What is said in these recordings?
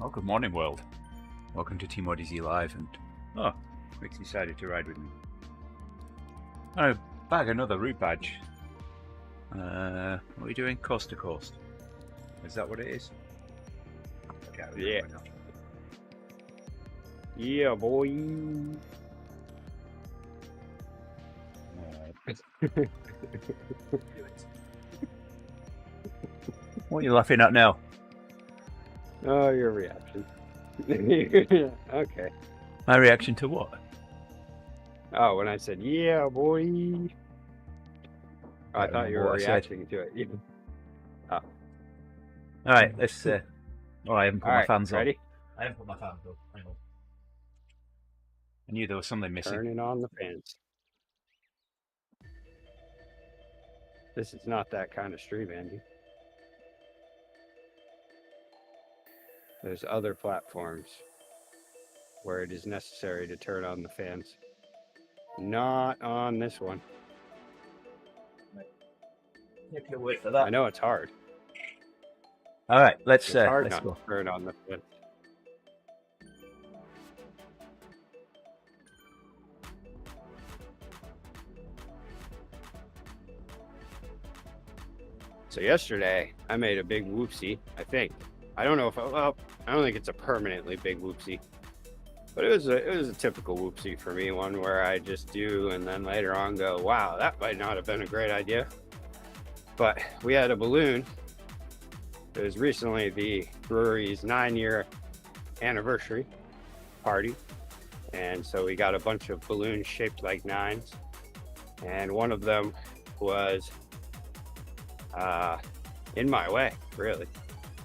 Well, good morning, world. Welcome to TeamODZ Live, and Rick's decided to ride with me. I bag another route badge. What are we doing? Coast to coast. Is that what it is? Yeah. Yeah, boy. What are you laughing at now? Oh, your reaction. Okay. My reaction to what? Oh, when I said, yeah, boy. I thought you were reacting to it. Oh. Alright, let's... I haven't put my fans on. Ready? I haven't put my fans on. Hang on. I knew there was something missing. Turning on the fans. This is not that kind of stream, Andy. There's other platforms where it is necessary to turn on the fans. Not on this one. Take your word for that. I know it's hard. All right, let's go. Turn on the fans. So yesterday, I made a big whoopsie, I think. I don't know if, well, I don't think it's a permanently big whoopsie, but it was a typical whoopsie for me, one where I just do and then later on go, wow, that might not have been a great idea. But we had a balloon. It was recently the brewery's 9-year anniversary party. And so we got a bunch of balloons shaped like nines. And one of them was in my way, really.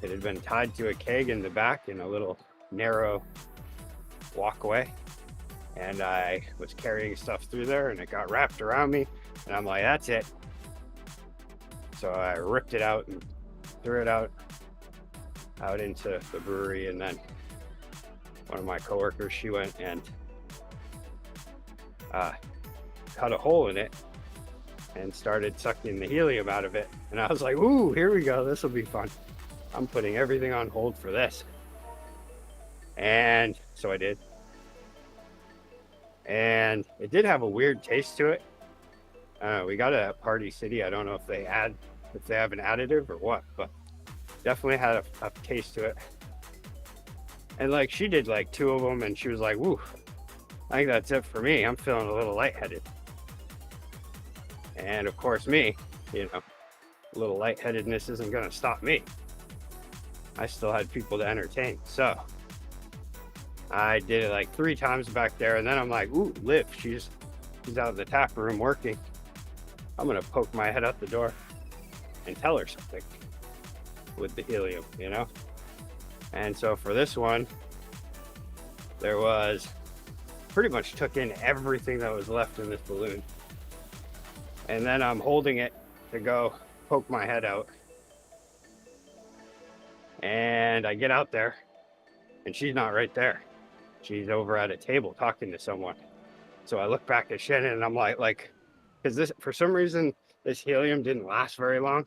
It had been tied to a keg in the back in a little narrow walkway. And I was carrying stuff through there and it got wrapped around me. And I'm like, that's it. So I ripped it out and threw it out into the brewery. And then one of my coworkers, she went and cut a hole in it and started sucking the helium out of it. And I was like, ooh, here we go. This will be fun. I'm putting everything on hold for this. And so I did. And it did have a weird taste to it. We got it at Party City. I don't know if they have an additive or what, but definitely had a taste to it. And like she did like 2 of them and she was like, woo, I think that's it for me. I'm feeling a little lightheaded. And of course me, a little lightheadedness isn't gonna stop me. I still had people to entertain. So I did it like 3 times back there. And then I'm like, ooh, Liv, she's out of the tap room working. I'm gonna poke my head out the door and tell her something with the helium, And so for this one, there was pretty much took in everything that was left in this balloon. And then I'm holding it to go poke my head out. And I get out there and she's not right there. She's over at a table talking to someone. So I look back at Shannon and I'm like, because this, for some reason, this helium didn't last very long.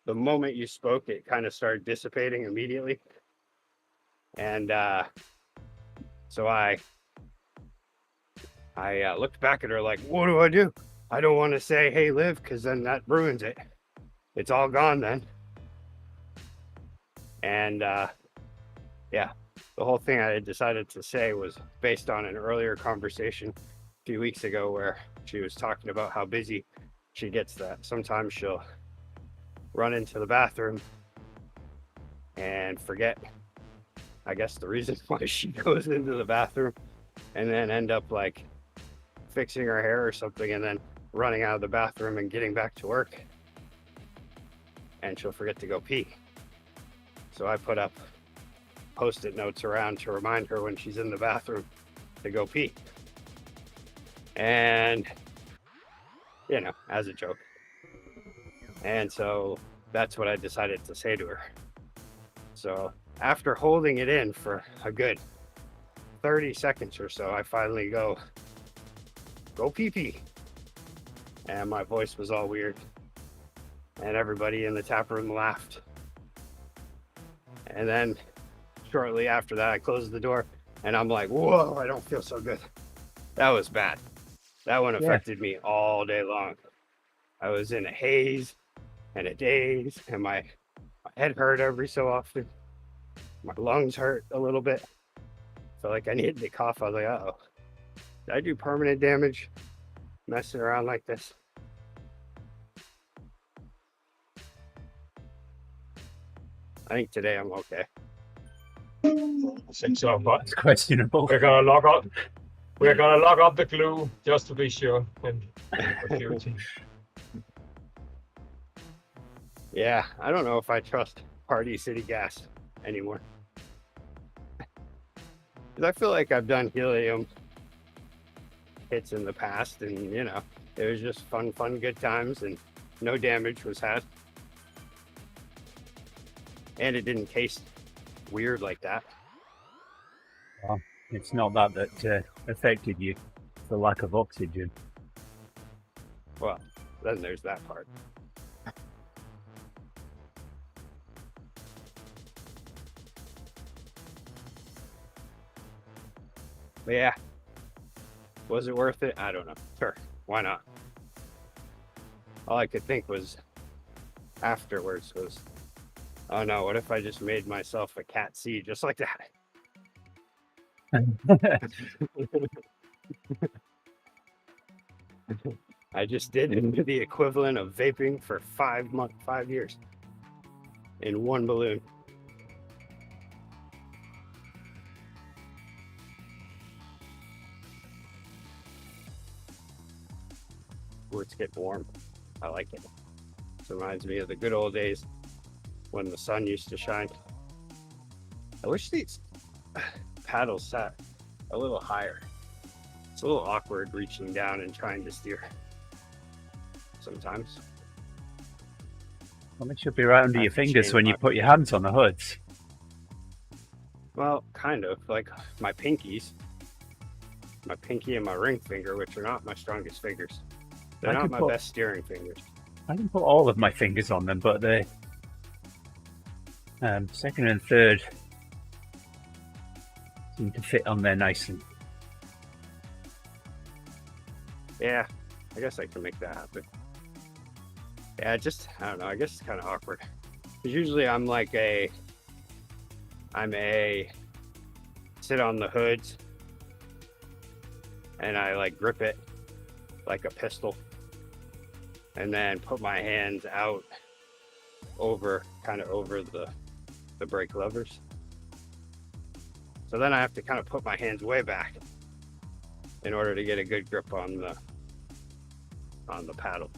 The moment you spoke, it kind of started dissipating immediately. And so I looked back at her like, what do I do? I don't want to say, hey, Liv, because then that ruins it. It's all gone then. And yeah, the whole thing I had decided to say was based on an earlier conversation a few weeks ago where she was talking about how busy she gets that sometimes she'll run into the bathroom and forget, I guess, the reason why she goes into the bathroom and then end up like fixing her hair or something and then running out of the bathroom and getting back to work. And she'll forget to go pee. So I put up Post-it notes around to remind her when she's in the bathroom to go pee. And, as a joke. And so that's what I decided to say to her. So after holding it in for a good 30 seconds or so, I finally go pee pee. And my voice was all weird. And everybody in the tap room laughed. And then shortly after that, I closed the door and I'm like, whoa, I don't feel so good. That was bad. That one affected me all day long. I was in a haze and a daze, and my head hurt every so often. My lungs hurt a little bit. Felt like I needed to cough. I was like, uh-oh. Did I do permanent damage messing around like this? I think today I'm okay. I think so, but It's questionable. we're gonna log up. We're gonna log up the glue just to be sure. And Yeah, I don't know if I trust Party City Gas anymore. Because I feel like I've done helium hits in the past, and you know, it was just fun, good times, and no damage was had. And it didn't taste weird like that. Well, it's not that affected you, the lack of oxygen. Well, then there's that part. But yeah, was it worth it? I don't know. Sure, why not? All I could think was afterwards was, oh no, what if I just made myself a cat C just like that? I just did the equivalent of vaping for 5 years in one balloon. Ooh, it's getting warm. I like it. It reminds me of the good old days when the sun used to shine. I wish these paddles sat a little higher. It's a little awkward reaching down and trying to steer sometimes. Well, they should be right under your fingers when you put your hands on the hoods. Well, kind of. Like my pinkies. My pinky and my ring finger, which are not my strongest fingers. They're not my best steering fingers. I can put all of my fingers on them, but the second and third seem to fit on there nicely. Yeah, I guess I can make that happen. Yeah, I don't know. I guess it's kind of awkward. Because usually I'm a sit on the hood and I like grip it like a pistol and then put my hands out kind of over the brake levers. So then I have to kind of put my hands way back in order to get a good grip on the paddle.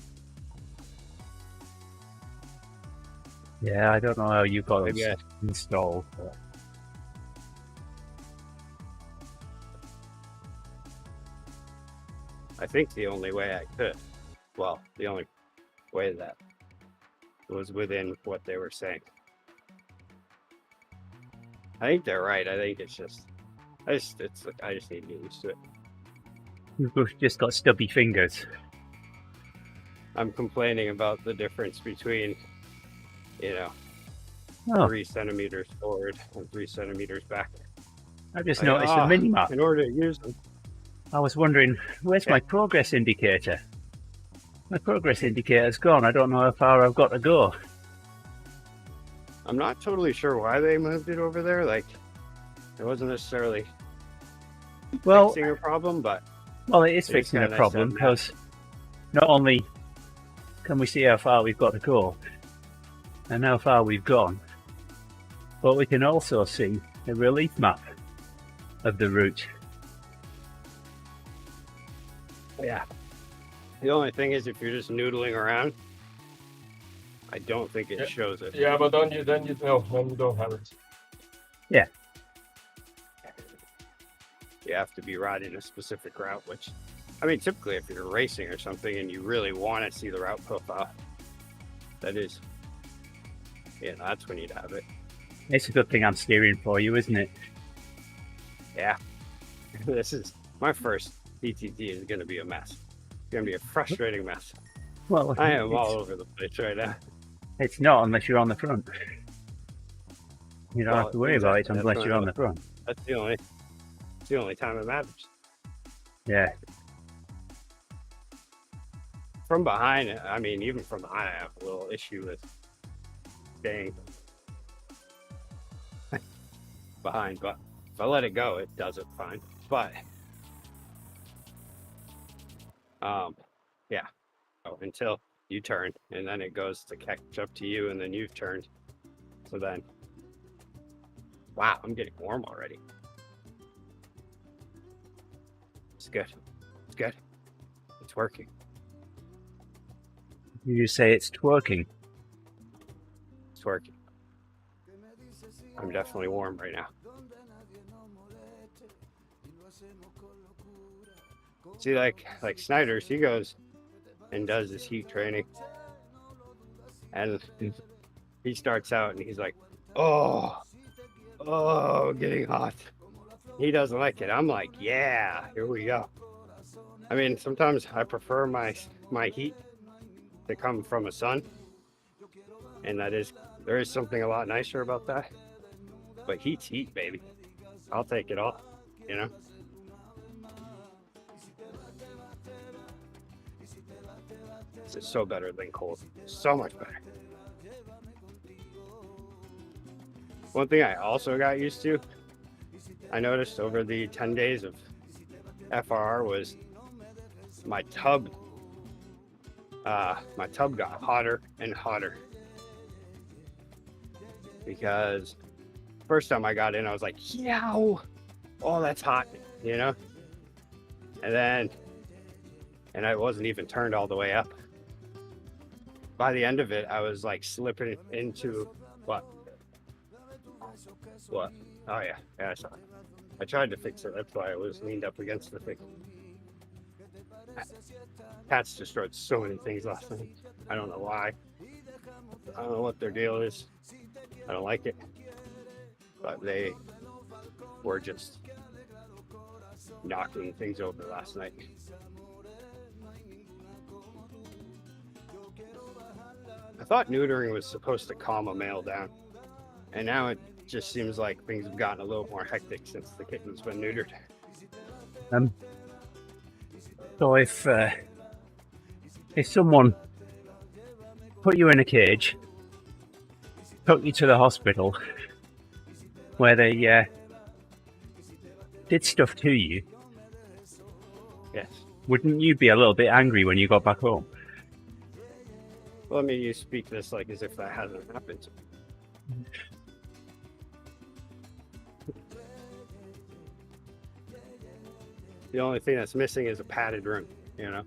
Yeah, I don't know how you got it installed. But... I think the only way I could, the only way that was within what they were saying. I think they're right. I think it's just, I just need to get used to it. You've just got stubby fingers. I'm complaining about the difference between, 3 centimeters forward and 3 centimeters back. I just noticed the mini map. In order to use them. I was wondering, where's my progress indicator? My progress indicator's gone. I don't know how far I've got to go. I'm not totally sure why they moved it over there. Like, it wasn't necessarily fixing a problem, but... Well, it is fixing a problem, because not only can we see how far we've got to go and how far we've gone, but we can also see a relief map of the route. Yeah. The only thing is, if you're just noodling around, I don't think it shows it. Yeah, but then you don't have it. Yeah. You have to be riding a specific route, which, I mean, typically if you're racing or something and you really want to see the route profile, that's when you'd have it. It's a good thing I'm steering for you, isn't it? Yeah. This is my first PTT is going to be a mess. It's going to be a frustrating mess. Well, I am all over the place right now. It's not unless you're on the front. You don't have to worry about it unless you're on the front. That's the only time it matters. Yeah. From behind, I mean, even from behind, I have a little issue with staying behind, but if I let it go, it does it fine. But yeah. Oh, until you turn, and then it goes to catch up to you, and then you've turned. So then, wow, I'm getting warm already. It's good. It's good. It's working. You say it's twerking. It's working. I'm definitely warm right now. See, like Snyder's, he goes and does his heat training, and he starts out and he's like, oh, getting hot. He doesn't like it. I'm like, yeah, here we go. I mean, sometimes I prefer my heat to come from a sun, and there is something a lot nicer about that. But heat's heat, baby. I'll take it all, you know. It's so better than cold. So much better. One thing I also got used to, I noticed over the 10 days of FRR, was my tub got hotter and hotter. Because first time I got in, I was like, yow, oh, that's hot, you know? And I wasn't even turned all the way up. By the end of it, I was like slipping into what? Oh yeah, I saw it. I tried to fix it. That's why I was leaned up against the thing. Cats destroyed so many things last night. I don't know why. I don't know what their deal is. I don't like it. But they were just knocking things over last night. I thought neutering was supposed to calm a male down, and now it just seems like things have gotten a little more hectic since the kitten's been neutered. So if someone put you in a cage, took you to the hospital, where they did stuff to you, Yes. wouldn't you be a little bit angry when you got back home? Well, I mean, you speak this like as if that hasn't happened. The only thing that's missing is a padded room, you know?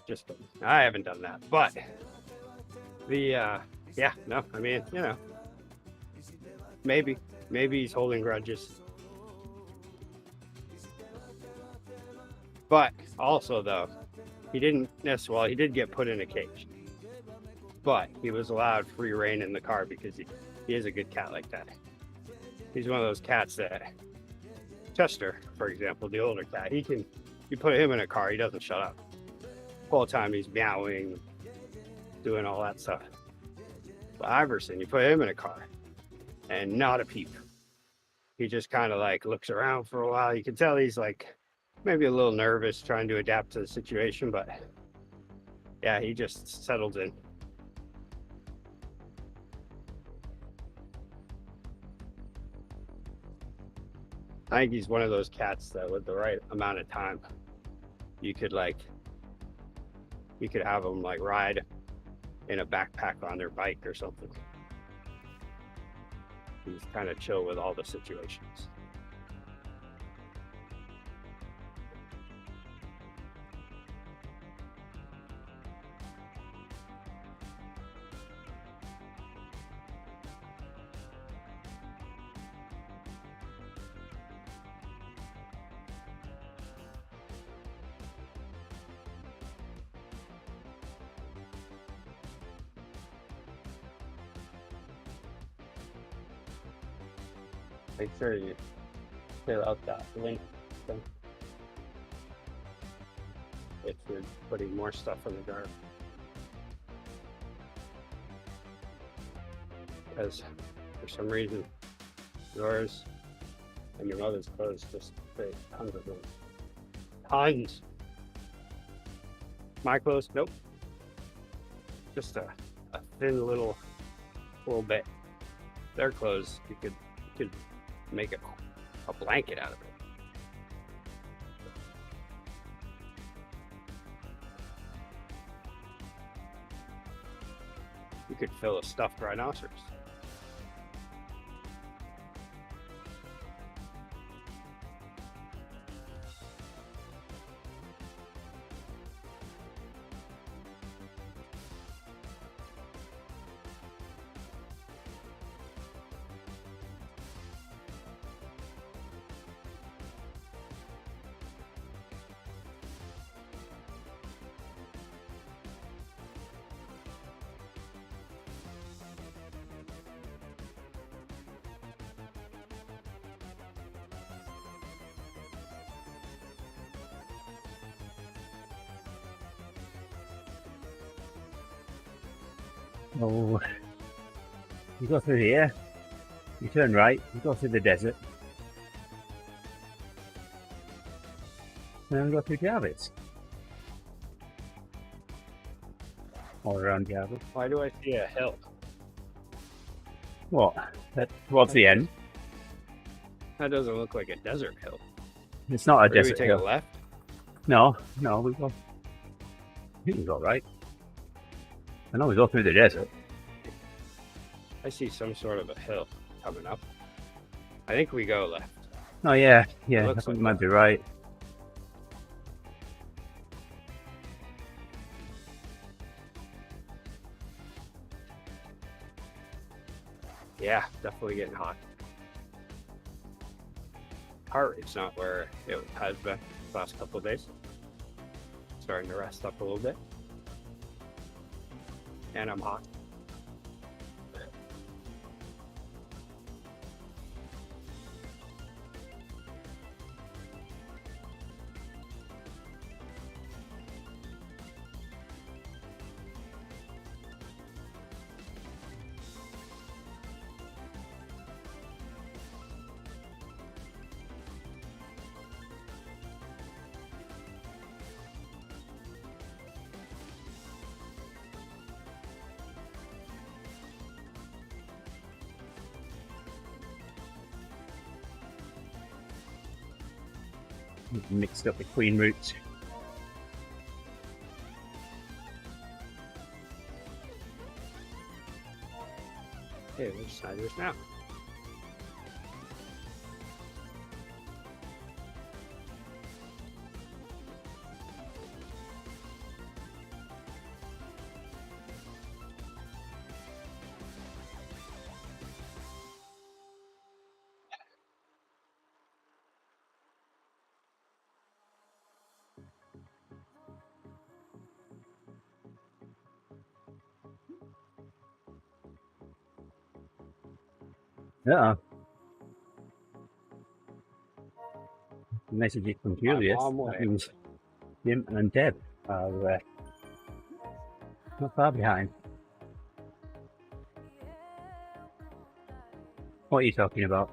Just, I haven't done that, but yeah, no, I mean, you know, maybe he's holding grudges. But also, though, he did get put in a cage, but he was allowed free reign in the car because he is a good cat like that. He's one of those cats that, Chester, for example, the older cat, you put him in a car, he doesn't shut up. The whole time he's meowing, doing all that stuff. But Iverson, you put him in a car and not a peep. He just kind of like looks around for a while. You can tell he's like maybe a little nervous trying to adapt to the situation, but yeah, he just settles in. I think he's one of those cats that with the right amount of time, you could have him like ride in a backpack on their bike or something. He's kind of chill with all the situations. Make sure you fill out that link thing if you're putting more stuff in the jar. Because for some reason. Yours and your mother's clothes just fit tons of them. Tons. My clothes, nope. Just a thin little bit. Their clothes, you could make a blanket out of it. You could fill a stuffed rhinoceros. Oh, you go through here, you turn right, you go through the desert, and then go through Jarvis. All around Jarvis. Why do I see a hill? What? Towards the end. That doesn't look like a desert hill. It's not a Or do we desert take hill. a left? No, we go. I think we go right. I know we go through the desert. I see some sort of a hill coming up. I think we go left. Oh yeah, I looks think like you might that. be right. Yeah, definitely getting hot. Heart rate's not where it has been the last couple of days. Starting to rest up a little bit. And I'm hot. Mixed up the queen routes. Hey, which side is now? Messages from Julius. on my That way. means Jim and Deb are not far behind. What are you talking about?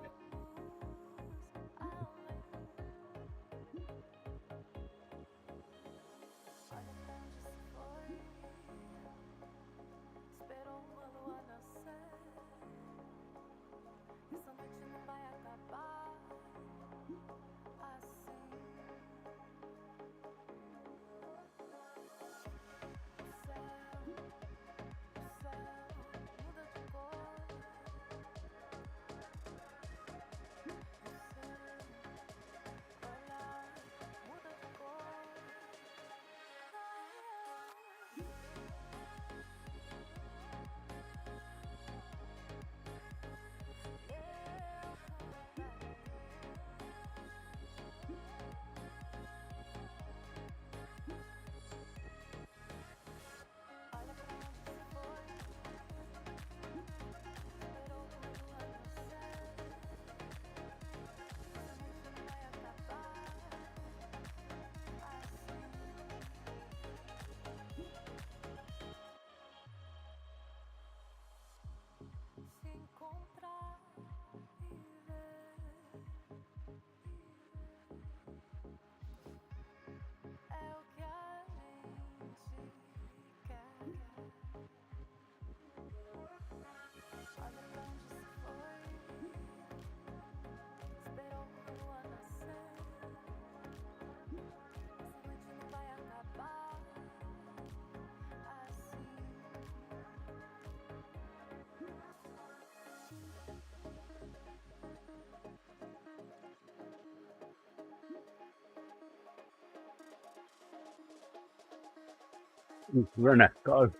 Ooh, runner. Got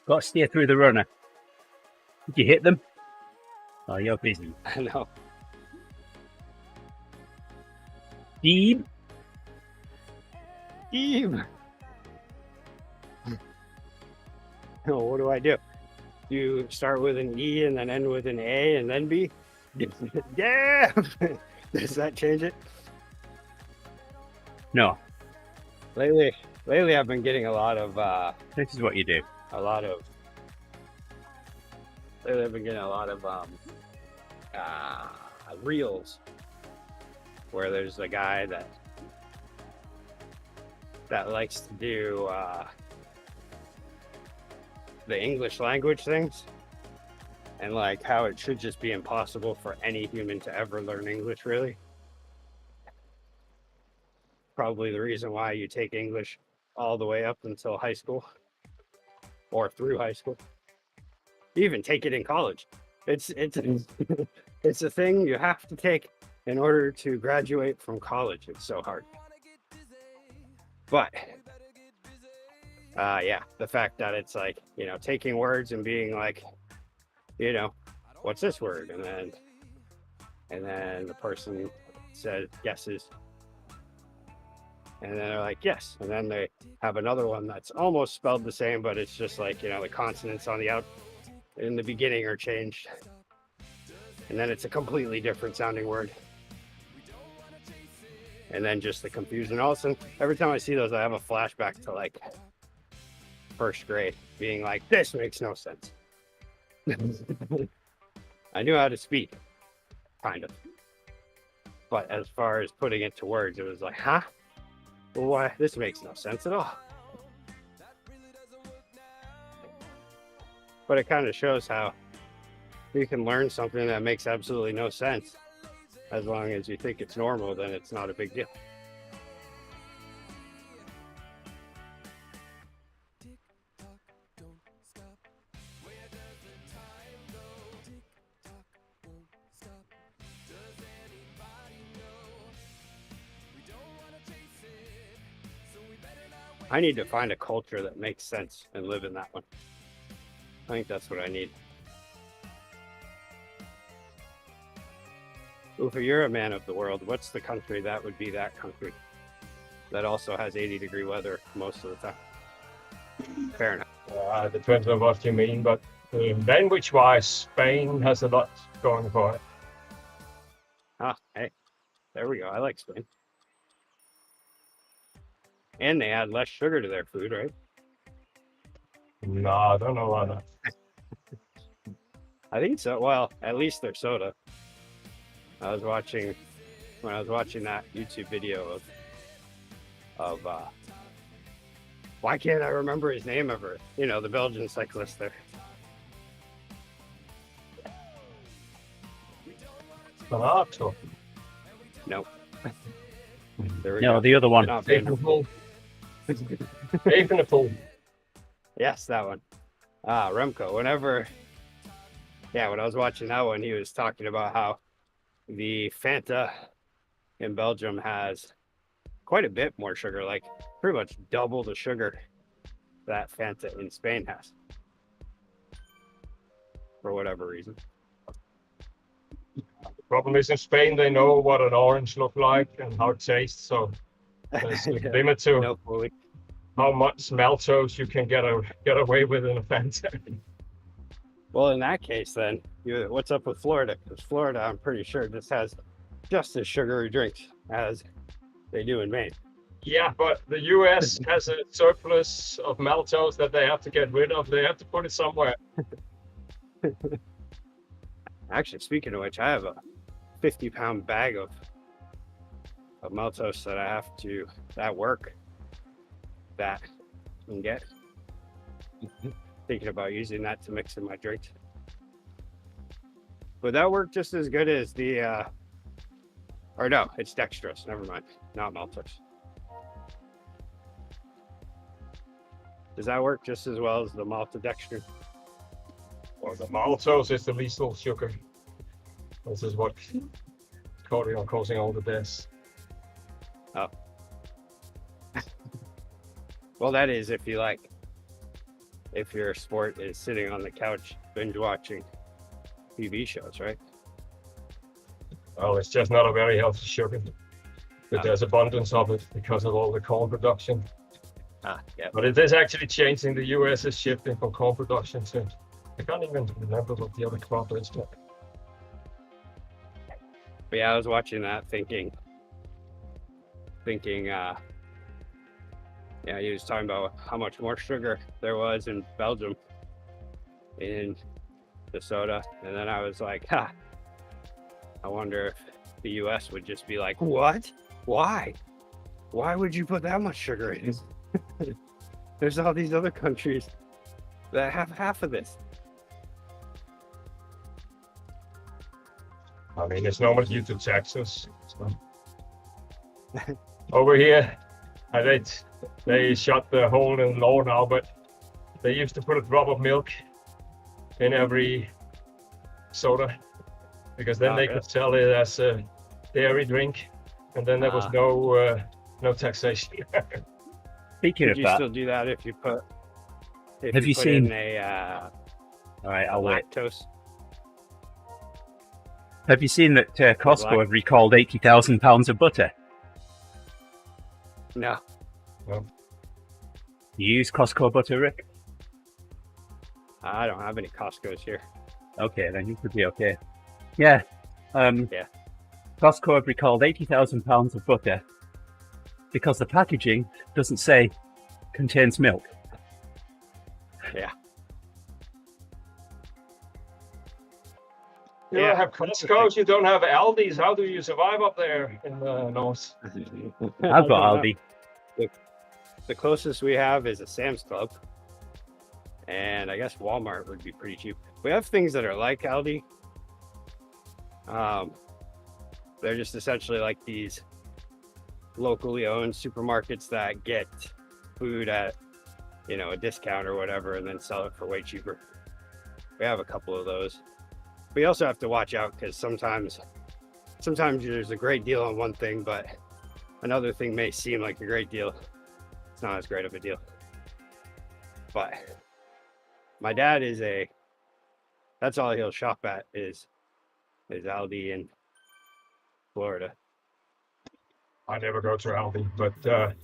to steer through the runner. Did you hit them? Oh, you're busy. I know. Deeb. Eve. Oh, what do I do? Do you start with an E and then end with an A and then B? Yeah. Does that change it? No, Lately I've been getting a lot of this is what you do. lately I've been getting a lot of reels where there's a guy that likes to do the English language things, and like how it should just be impossible for any human to ever learn English, really. Probably the reason why you take English all the way up until high school or through high school. You even take it in college. It's it's a thing you have to take in order to graduate from college. It's so hard. But yeah, the fact that it's like, you know, taking words and being like, you know, what's this word? And then the person said guesses. And then they're like, yes. And then they have another one that's almost spelled the same, but it's just like, you know, the consonants on the out in the beginning are changed. And then it's a completely different sounding word. And then just the confusion. All of a sudden, every time I see those, I have a flashback to like first grade, being like, this makes no sense. I knew how to speak, kind of. But as far as putting it to words, it was like, huh? Well, why? This makes no sense at all. But it kind of shows how you can learn something that makes absolutely no sense. As long as you think it's normal, then it's not a big deal. I need to find a culture that makes sense and live in that one. I think that's what I need. Uffe, you're a man of the world. What's the country that would be that country that also has 80-degree weather most of the time? Fair enough. It depends on what you mean, but language-wise, Spain has a lot going for it. Ah, hey, there we go. I like Spain. And they add less sugar to their food, right? No, I don't know why not. I think so. Well, at least their soda. When I was watching that YouTube video of why can't I remember his name ever? You know, the Belgian cyclist there. Tomato. No. There we No, go. the other one. Not Van der Poel. Evenepoel. Yes, that one. Remco. When I was watching that one, he was talking about how the Fanta in Belgium has quite a bit more sugar, like pretty much double the sugar that Fanta in Spain has. For whatever reason. The problem is in Spain, they know what an orange looks like and how it tastes, so there's a limit to No clue. how much maltose you can get away with in a Fanta. Well, in that case, then, what's up with Florida? Because Florida, I'm pretty sure, just has just as sugary drinks as they do in Maine. Yeah, but the US has a surplus of maltose that they have to get rid of. They have to put it somewhere. Actually, speaking of which, I have a 50-pound bag of maltose that I have to, at work, that I can get. Thinking about using that to mix in my drinks. Would that work just as good as the, or no, it's dextrose, never mind, not maltose. Does that work just as well as the maltodextrin? Well, the maltose is the lethal sugar. This is what causing all the deaths. Oh. Well, that is if you like if your sport is sitting on the couch binge watching TV shows, right? Well, it's just not a very healthy sugar, but there's abundance of it because of all the corn production. Yeah. But it is actually changing. The US is shifting from corn production to, I can't even remember what the other crop is. But yeah, I was watching that thinking, yeah, he was talking about how much more sugar there was in Belgium in the soda. And then I was like, I wonder if the US would just be like, what? Why? Why would you put that much sugar in? There's all these other countries that have half of this. I mean, it's normally due to taxes. So. Over here, they shut the hole in law now, but they used to put a drop of milk in every soda because then they could sell it as a dairy drink, and then there was no taxation. Speaking of you that, still do that if you put? Have you seen in a all right, I'll wait. lactose? Have you seen that Costco have recalled 80,000 pounds of butter? No. Well, You use Costco butter, Rick? I don't have any Costco's here. Okay, then you could be okay. Yeah. Yeah. Costco have recalled 80,000 pounds of butter because the packaging doesn't say contains milk. Yeah. you don't have Costco's, you don't have Aldi's. How do you survive up there in the north? I've got Aldi. The closest we have is a Sam's Club, and I guess Walmart would be pretty cheap. We have things that are like Aldi. They're just essentially like these locally owned supermarkets that get food at, a discount or whatever, and then sell it for way cheaper. We have a couple of those. We also have to watch out because sometimes there's a great deal on one thing, but another thing may seem like a great deal. It's not as great of a deal. But my dad that's all he'll shop at is Aldi in Florida. I never go to Aldi, but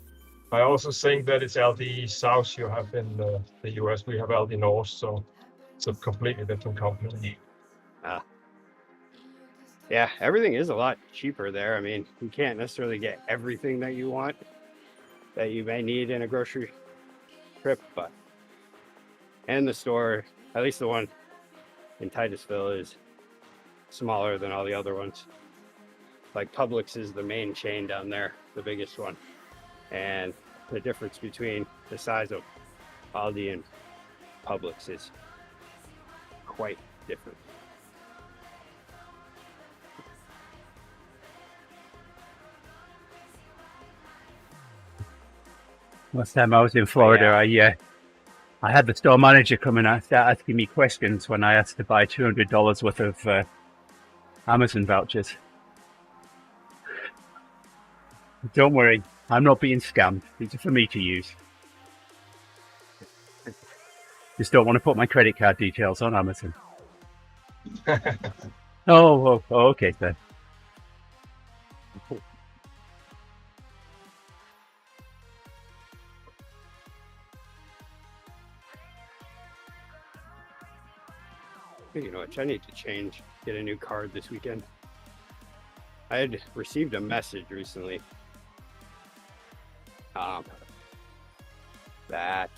I also think that it's Aldi South you have in the US. We have Aldi North, so it's a completely different company. Yeah, everything is a lot cheaper there. I mean, you can't necessarily get everything that you want, that you may need in a grocery trip, and the store, at least the one in Titusville, is smaller than all the other ones. Like Publix is the main chain down there, the biggest one. And the difference between the size of Aldi and Publix is quite different. Last time I was in Florida, Yeah. I had the store manager come and start asking me questions when I asked to buy $200 worth of Amazon vouchers. Don't worry, I'm not being scammed. These are for me to use. Just don't want to put my credit card details on Amazon. Oh, okay, then. You know what? I need to get a new card this weekend. I had received a message recently that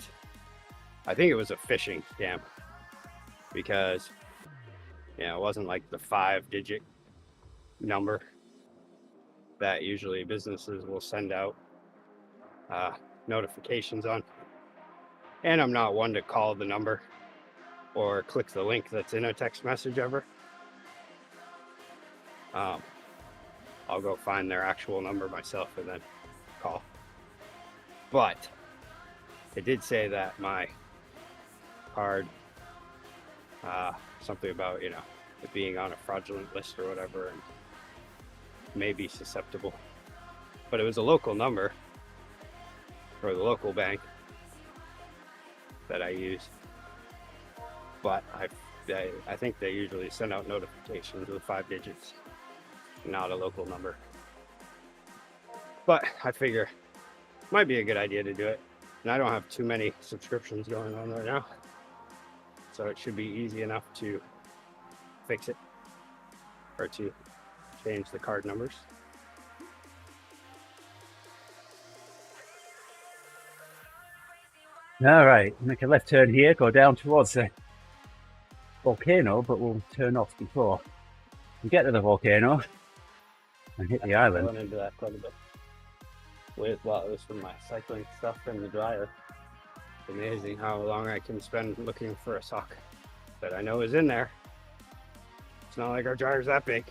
I think it was a phishing scam because it wasn't like the 5-digit number that usually businesses will send out notifications on. And I'm not one to call the number or click the link that's in a text message ever. I'll go find their actual number myself and then call. But it did say that my card, something about, it being on a fraudulent list or whatever, and may be susceptible. But it was a local number for the local bank that I use. but I think they usually send out notifications with 5 digits, not a local number. But I figure it might be a good idea to do it. And I don't have too many subscriptions going on right now, so it should be easy enough to fix it or to change the card numbers. All right, make a left turn here, go down towards the volcano, but we'll turn off before we get to the volcano and hit the island. I went into that quite a bit. Well, it was from my cycling stuff in the dryer. It's amazing how long I can spend looking for a sock that I know is in there. It's not like our dryer's that big.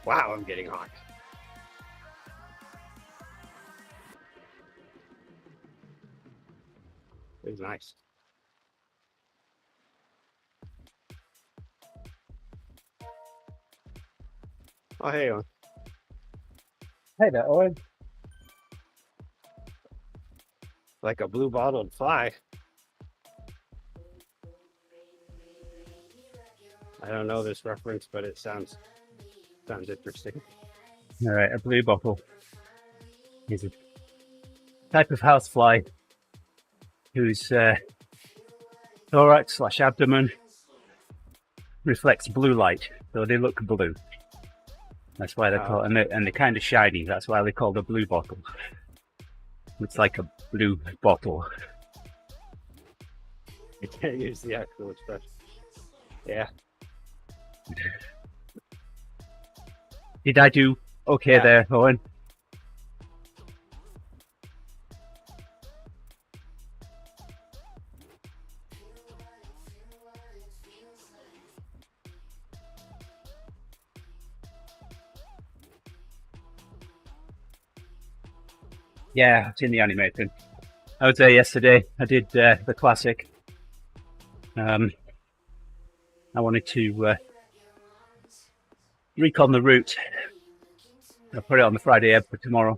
Wow, I'm getting hot. It was nice. Oh, hey, Owen. Hey there, Owen. Like a blue bottled fly. I don't know this reference, but it sounds interesting. All right, a blue bottle is a type of housefly whose thorax/abdomen reflects blue light, so they look blue. That's why they're called, and they're kind of shiny. That's why they're called a blue bottle. It's like a blue bottle. I can't use the actual expression. Yeah. Did I do okay there, Owen? Yeah, it's in the animation. I was there yesterday. I did the classic. I wanted to recon the route. I'll put it on the Friday ebb for tomorrow.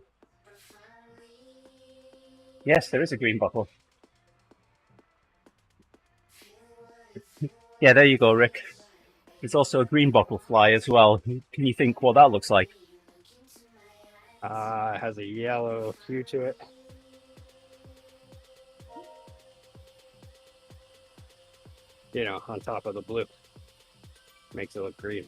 Yes, there is a green bottle. Yeah, there you go, Rick. There's also a green bottle fly as well. Can you think what that looks like? It has a yellow hue to it. You know, on top of the blue. Makes it look green.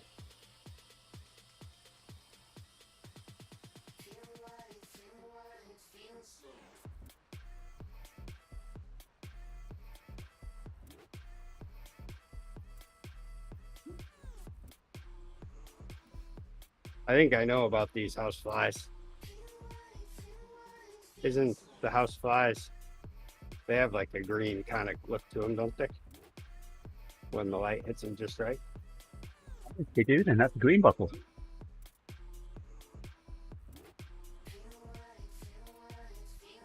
I think I know about these house flies. Isn't the house flies, they have like a green kind of look to them, don't they? When the light hits them just right. If they do, then that's a green bottle.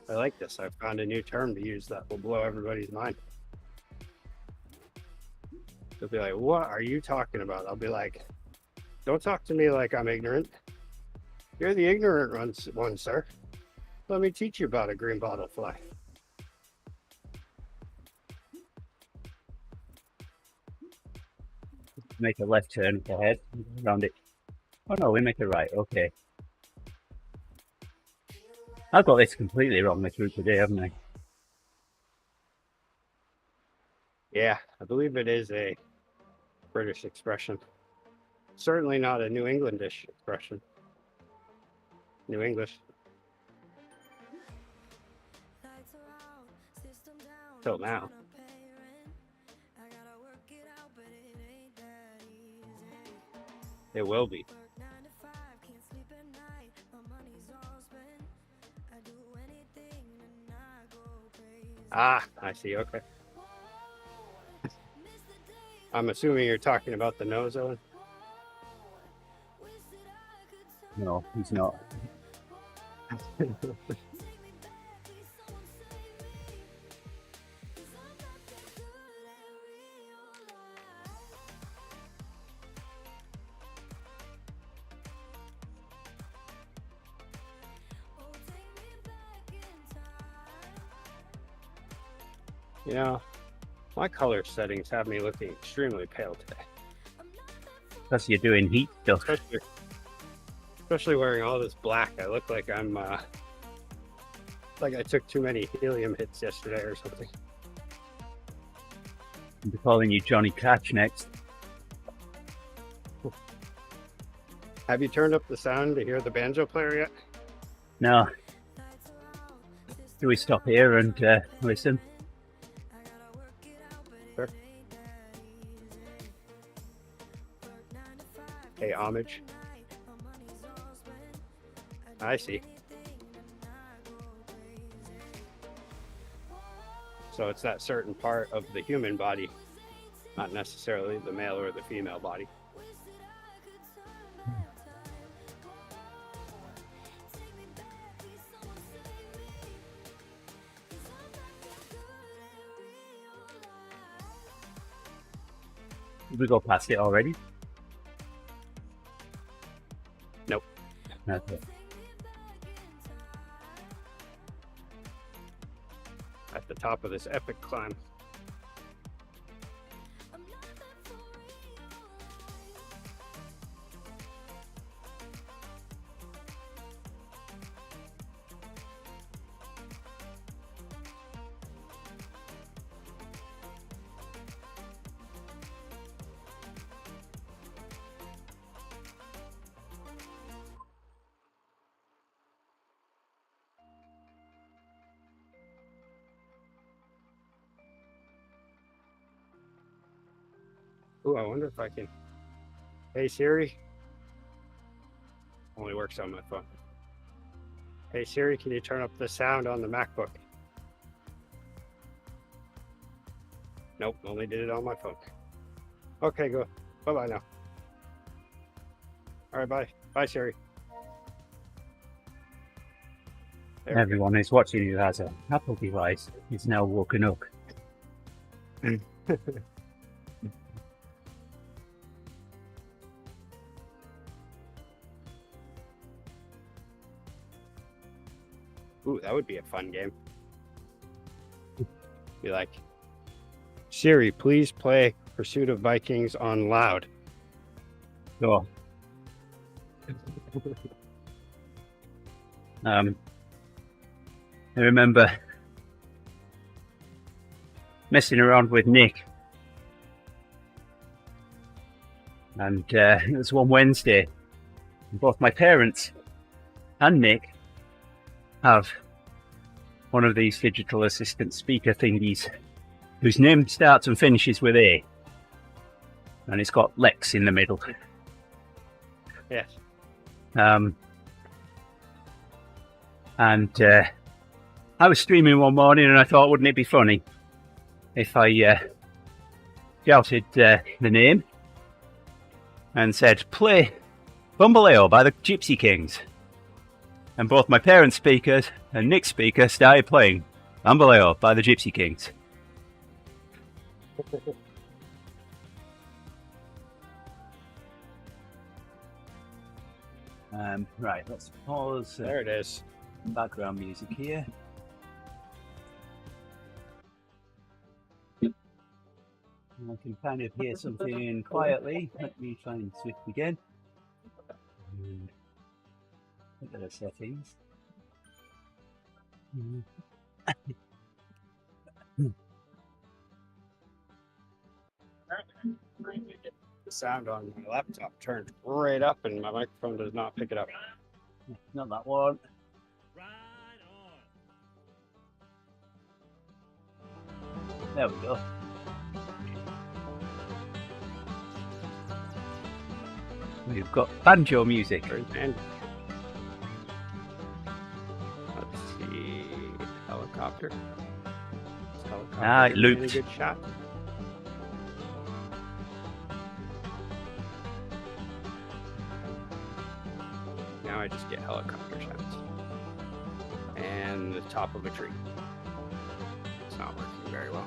I like this. I found a new term to use that will blow everybody's mind. They'll be like, what are you talking about? I'll be like, don't talk to me like I'm ignorant. You're the ignorant one, sir. Let me teach you about a green bottle fly. Make a left turn ahead, around it. Oh no, we make a right, okay. I've got this completely wrong this route today, haven't I? Yeah, I believe it is a British expression. Certainly not a New Englandish expression. New English. Till now. It will be. Ah, I see. Okay. I'm assuming you're talking about the nose, Owen? No, he's not. You know, my color settings have me looking extremely pale today. Plus you're doing heat stuff. Especially wearing all this black. I look like I'm like I took too many helium hits yesterday or something. I'll be calling you Johnny Cash next. Have you turned up the sound to hear the banjo player yet? No. Do we stop here and listen? Sure. Hey, homage. I see. So it's that certain part of the human body, not necessarily the male or the female body. Did we go past it already? Nope. Okay. At the top of this epic climb. Ooh, I wonder if I can. Hey Siri. Only works on my phone. Hey Siri, can you turn up the sound on the MacBook? Nope, only did it on my phone. Okay, go. Bye-bye now. All right, bye. Bye, Siri. There we go. Everyone who's watching who has an Apple device is now woken up. Ooh, that would be a fun game. Be like, Siri, please play Pursuit of Vikings on loud. So, I remember messing around with Nick, and it was one Wednesday. And both my parents and Nick have one of these digital assistant speaker thingies whose name starts and finishes with A, and it's got Lex in the middle. Yes. And I was streaming one morning and I thought, wouldn't it be funny if I shouted the name and said, play Bumbaleo by the Gypsy Kings. And both my parents' speakers and Nick's speaker started playing Bumbaleo by the Gypsy Kings. Right, let's pause There it is. background music here. I can kind of hear something quietly. Let me try and switch again. Look at the settings. The sound on my laptop turned right up and my microphone does not pick it up. Not that one. There we go. We've got banjo music. And let's see, helicopter. Ah, it looped. Really good shot. Now I just get helicopter shots. And the top of a tree. It's not working very well.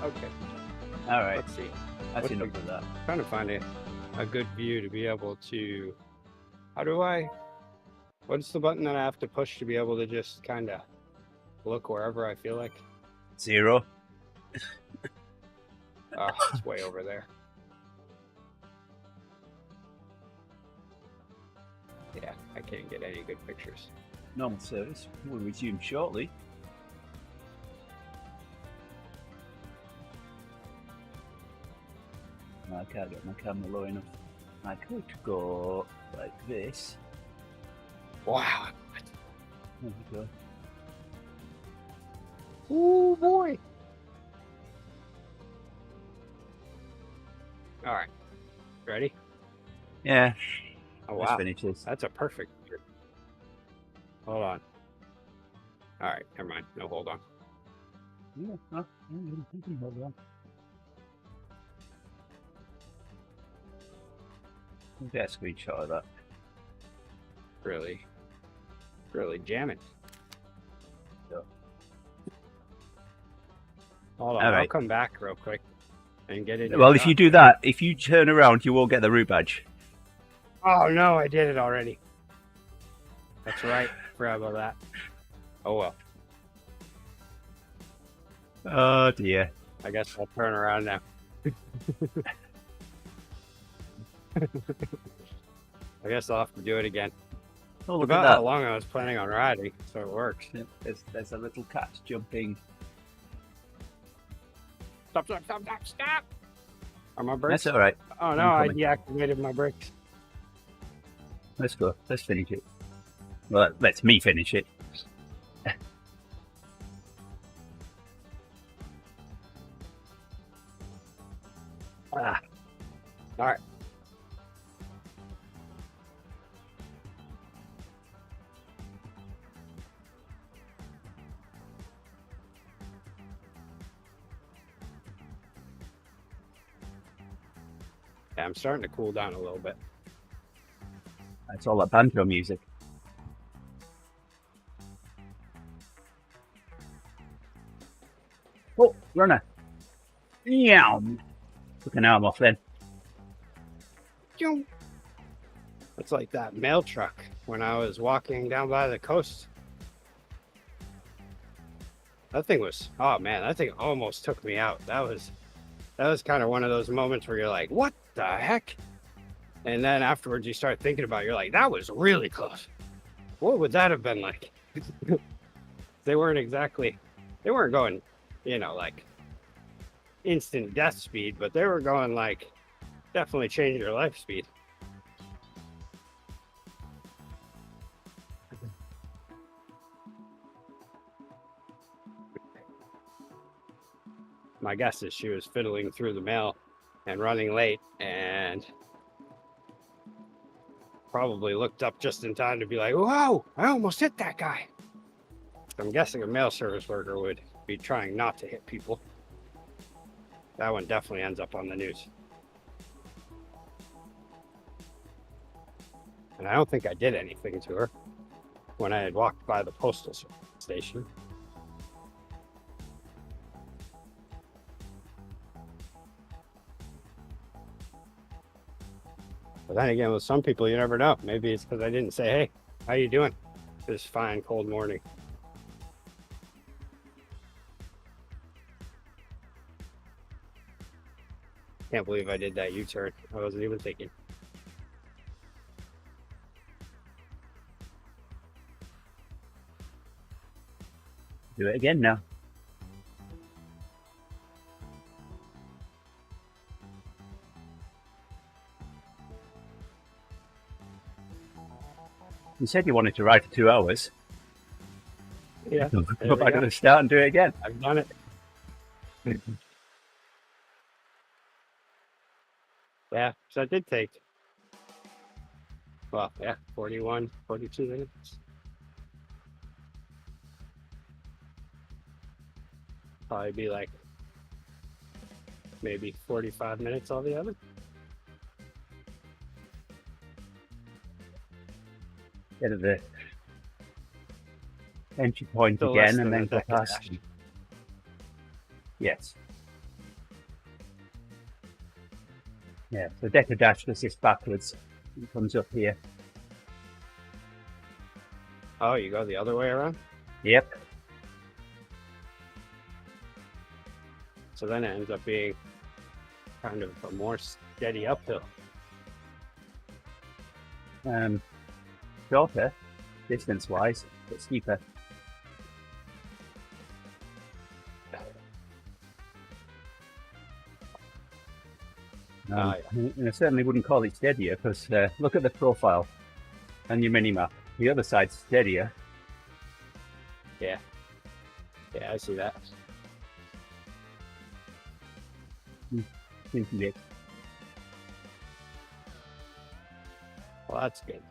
Okay, All right, let's see. that's What enough the- of that. Trying to find a good view to be able to. What's the button that I have to push to be able to just kind of look wherever I feel like? 0. Oh, it's way over there. Yeah, I can't get any good pictures. Normal service will resume shortly. I can't get my camera low enough. I could go like this. Wow. There we go. Oh boy. All right. Ready? Yeah. Oh Let's wow. finish this. That's a perfect picture. Hold on. All right, never mind. No, hold on. Yeah. Oh, hold on. We'll get a screenshot of that. Really jamming. Yeah. Hold on, All I'll right. come back real quick and get it. Well, if you do that, if you turn around, you won't get the root badge. Oh no, I did it already. That's right. Forgot about that. Oh well. Oh dear. I guess I'll turn around now. I guess I'll have to do it again. Oh, look About at how that. long I was planning on riding, so it works. There's a little cat jumping. Stop! Are my brakes? That's all right. Oh no, I I'm coming. deactivated my brakes. Let's go. Let's finish it. Well, let's me finish it. Ah. All right. Yeah, I'm starting to cool down a little bit. That's all that banjo music. Oh, runner. Yeah. Took an arm off then. It's like that mail truck when I was walking down by the coast. That thing was, oh man, that thing almost took me out. That was kind of one of those moments where you're like, what the heck? And then afterwards you start thinking about it, you're like, that was really close. What would that have been like? They weren't going, like instant death speed, but they were going like definitely change your life speed. My guess is she was fiddling through the mail and running late and probably looked up just in time to be like, whoa, I almost hit that guy. I'm guessing a mail service worker would be trying not to hit people. That one definitely ends up on the news. And I don't think I did anything to her when I had walked by the postal station. But then again, with some people, you never know. Maybe it's because I didn't say, hey, how you doing this fine cold morning? Can't believe I did that U-turn. I wasn't even thinking. Do it again now. You said you wanted to ride for 2 hours. Yeah. Go back to the start and do it again. I've done it. Yeah, so it did take, 41, 42 minutes. Probably be like maybe 45 minutes altogether. Get to the entry point Still less again and than then a go decade, past. actually. Yes. Yeah, so Decker Dash does this backwards. It comes up here. Oh, you go the other way around? Yep. So then it ends up being kind of a more steady uphill. Shorter, distance-wise, but steeper. Yeah. And I certainly wouldn't call it steadier because look at the profile and your mini-map. The other side's steadier. Yeah, I see that. Seems to be it. Well, that's good.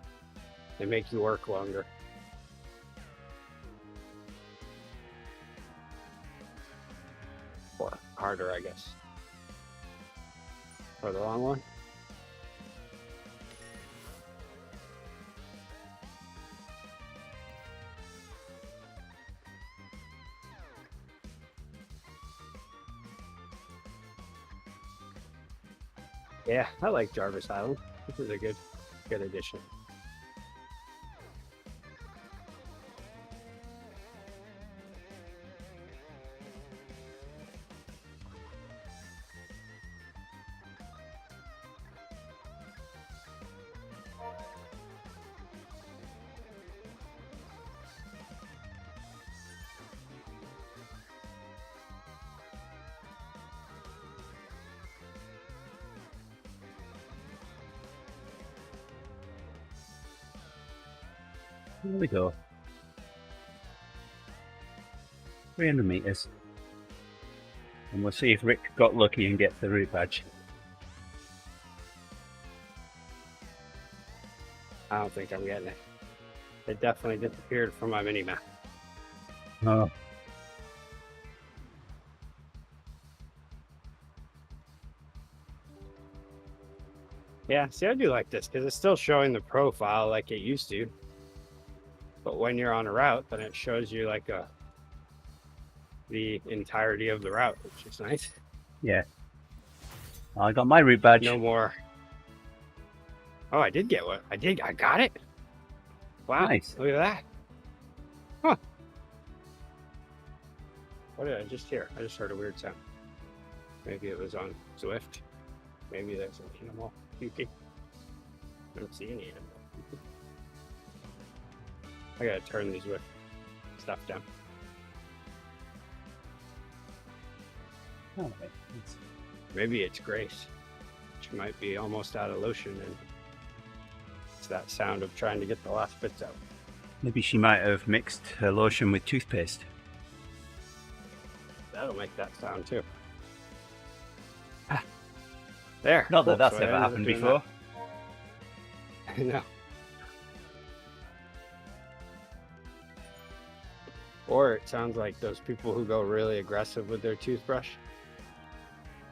They make you work longer. Or harder, I guess. For the long one. Yeah, I like Jarvis Island. This is a good addition. Here we go. 300 meters. And we'll see if Rick got lucky and gets the route badge. I don't think I'm getting it. It definitely disappeared from my mini map. Oh. Yeah, see, I do like this because it's still showing the profile like it used to. But when you're on a route, then it shows you like the entirety of the route, which is nice. Yeah. I got my route badge. No more. Oh, I did get one. I got it. Wow. Nice. Look at that. Huh. What did I just hear? I just heard a weird sound. Maybe it was on Zwift. Maybe there's an animal puking. I don't see any animal puking. I gotta turn these Zwift stuff down. Oh, Maybe it's Grace. She might be almost out of lotion, and it's that sound of trying to get the last bits out. maybe she might have mixed her lotion with toothpaste. That'll make that sound too. There. Not that Cool. that's So I ever ended up happened doing before. that. I know. Or it sounds like those people who go really aggressive with their toothbrush.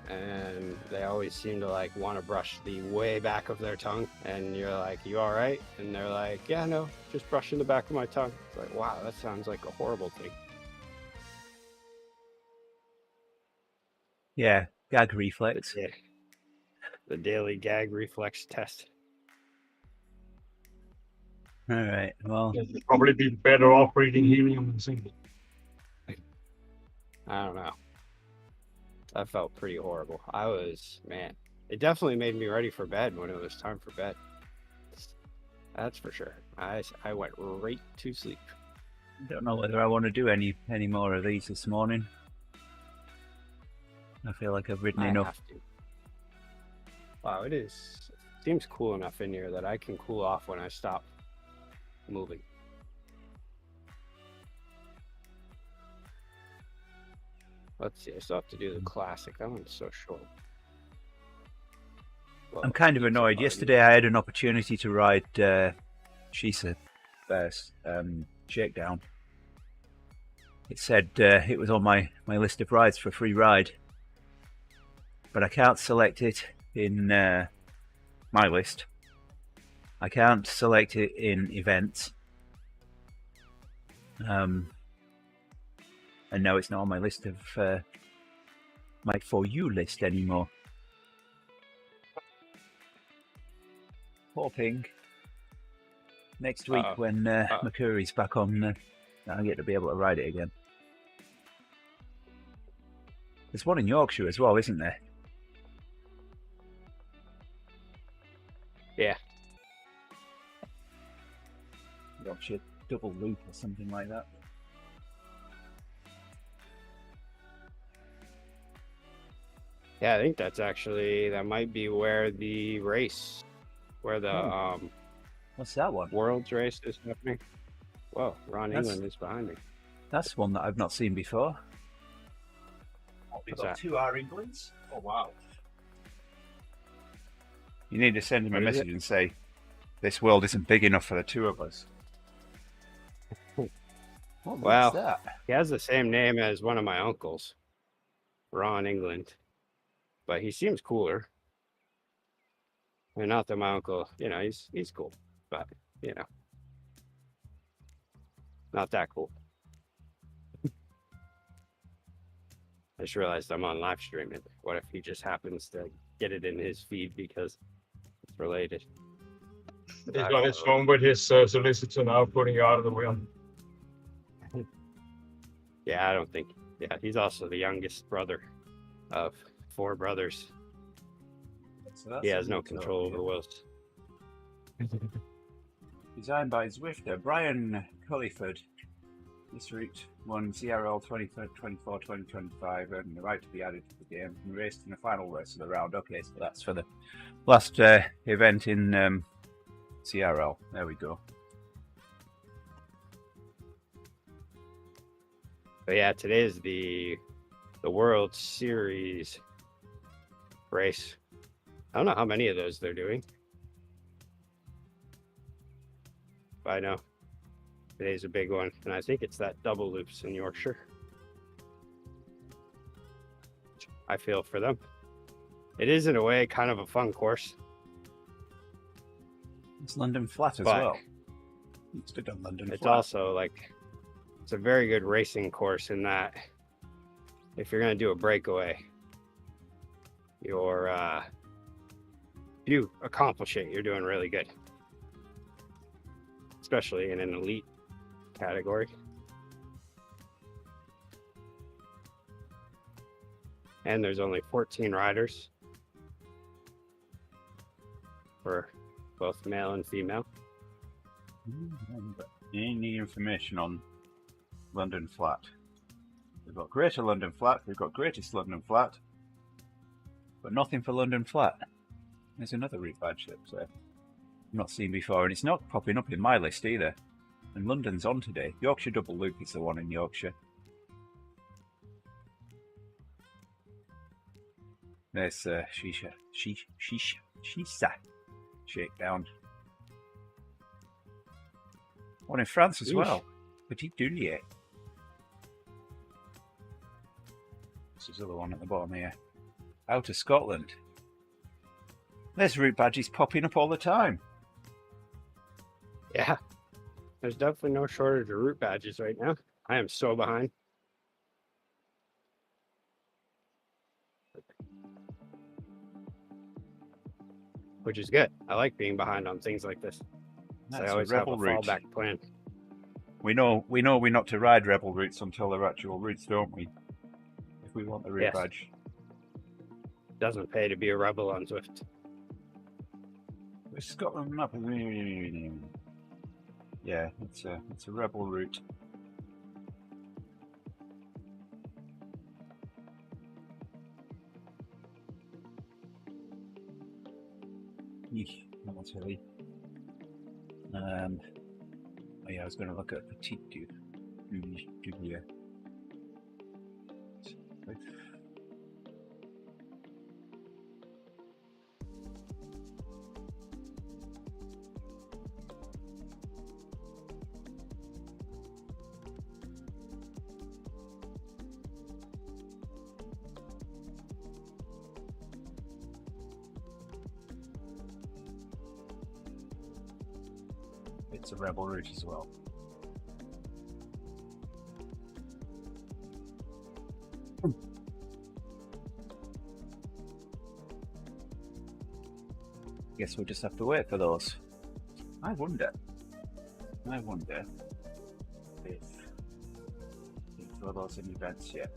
And they always seem to like want to brush the way back of their tongue. And you're like, you all right? And they're like, yeah, no, just brushing the back of my tongue. It's like, wow, that sounds like a horrible thing. Yeah, gag reflex. Yeah. The daily gag reflex test. All right, well, You'd probably be better off breathing helium than singing. I don't know. That felt pretty horrible. Man, it definitely made me ready for bed when it was time for bed. That's for sure. I went right to sleep. don't know whether I want to do any more of these this morning. I feel like I've ridden I enough. have to. Wow, seems cool enough in here that I can cool off when I stop moving. Let's see, I still have to do the classic. That one's so short. Well, I'm kind of annoyed. Yesterday I had an opportunity to ride Shisa first shakedown. It said it was on my list of rides for a free ride, but I can't select it in my list. I can't select it in events. And now it's not on my list of my For You list anymore. Hoping next week when Mercury's back on, I'll get to be able to ride it again. There's one in Yorkshire as well, isn't there? Yeah. Yorkshire double loop or something like that. Yeah, I think that might be where the race, where the What's that one? World's race is happening. Whoa, Ron England is behind me. That's one that I've not seen before. We've What's got that? 2 R Englands. Oh wow. You need to send him a What is message and say, this world isn't big enough for the 2 of us. What Wow. was that? He has the same name as one of my uncles, Ron England, but he seems cooler. And not that my uncle, he's cool, but not that cool. I just realized I'm on live streaming. What if he just happens to get it in his feed because it's related? He's on his phone with his solicitor now, putting you out of the way. Yeah, I don't think. Yeah, he's also the youngest brother of 4 brothers. So He has no control over Wills. Designed by Zwifter, Brian Culliford. This route won CRL 2024-2025 and the right to be added to the game and raced in the final race of the round. Okay, so that's for the last event in CRL. There we go. But yeah, today is the World Series race. I don't know how many of those they're doing, but I know today's a big one, and I think it's that double loops in Yorkshire. I feel for them. It is, in a way, kind of a fun course. It's London Flat as But well. It's good on London It's Flat. also it's a very good racing course in that if you're going to do a breakaway, you accomplish it, you're doing really good, especially in an elite category. And there's only 14 riders for both male and female. Any information on London Flat? We've got Greater London Flat, we've got Greatest London Flat, but nothing for London Flat. There's another route badge that I've not seen before, and it's not popping up in my list either. And London's on today. Yorkshire Double Loop is the one in Yorkshire. There's Shisha Shakedown. One in France as well. Petit Doulier. This is the other one at the bottom here. Out of Scotland. There's route badges popping up all the time. Yeah, there's definitely no shortage of route badges right now. I am so behind. Which is good. I like being behind on things like this. So I always have a fallback plan. We know we're not to ride rebel routes until they're actual routes, don't we? If we want the route badge. Doesn't pay to be a rebel on Zwift. Is Scotland map? Yeah, it's a rebel route. Eesh, that was heavy. Oh yeah, I was going to look at Petit Doulier. It's a rebel route as well. Guess we'll just have to wait for those. I wonder if those in events yet.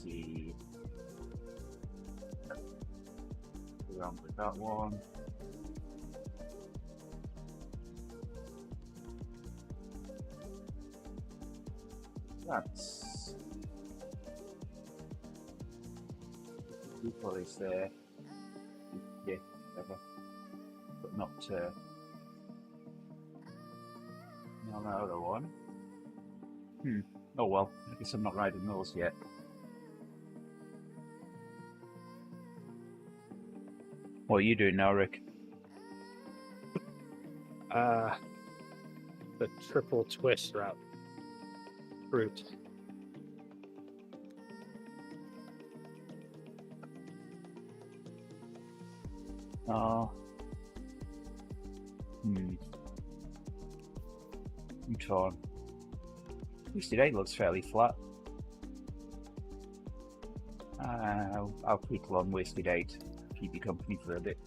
see. Around with that one. That's equally there. Yeah, whatever. But not on that other one. Oh well, I guess I'm not riding those yet. What are you doing now, Rick? The triple twist route. Route. Oh. I'm torn. This today looks fairly flat. I'll quickly on wasted 8. Keep you company for a bit.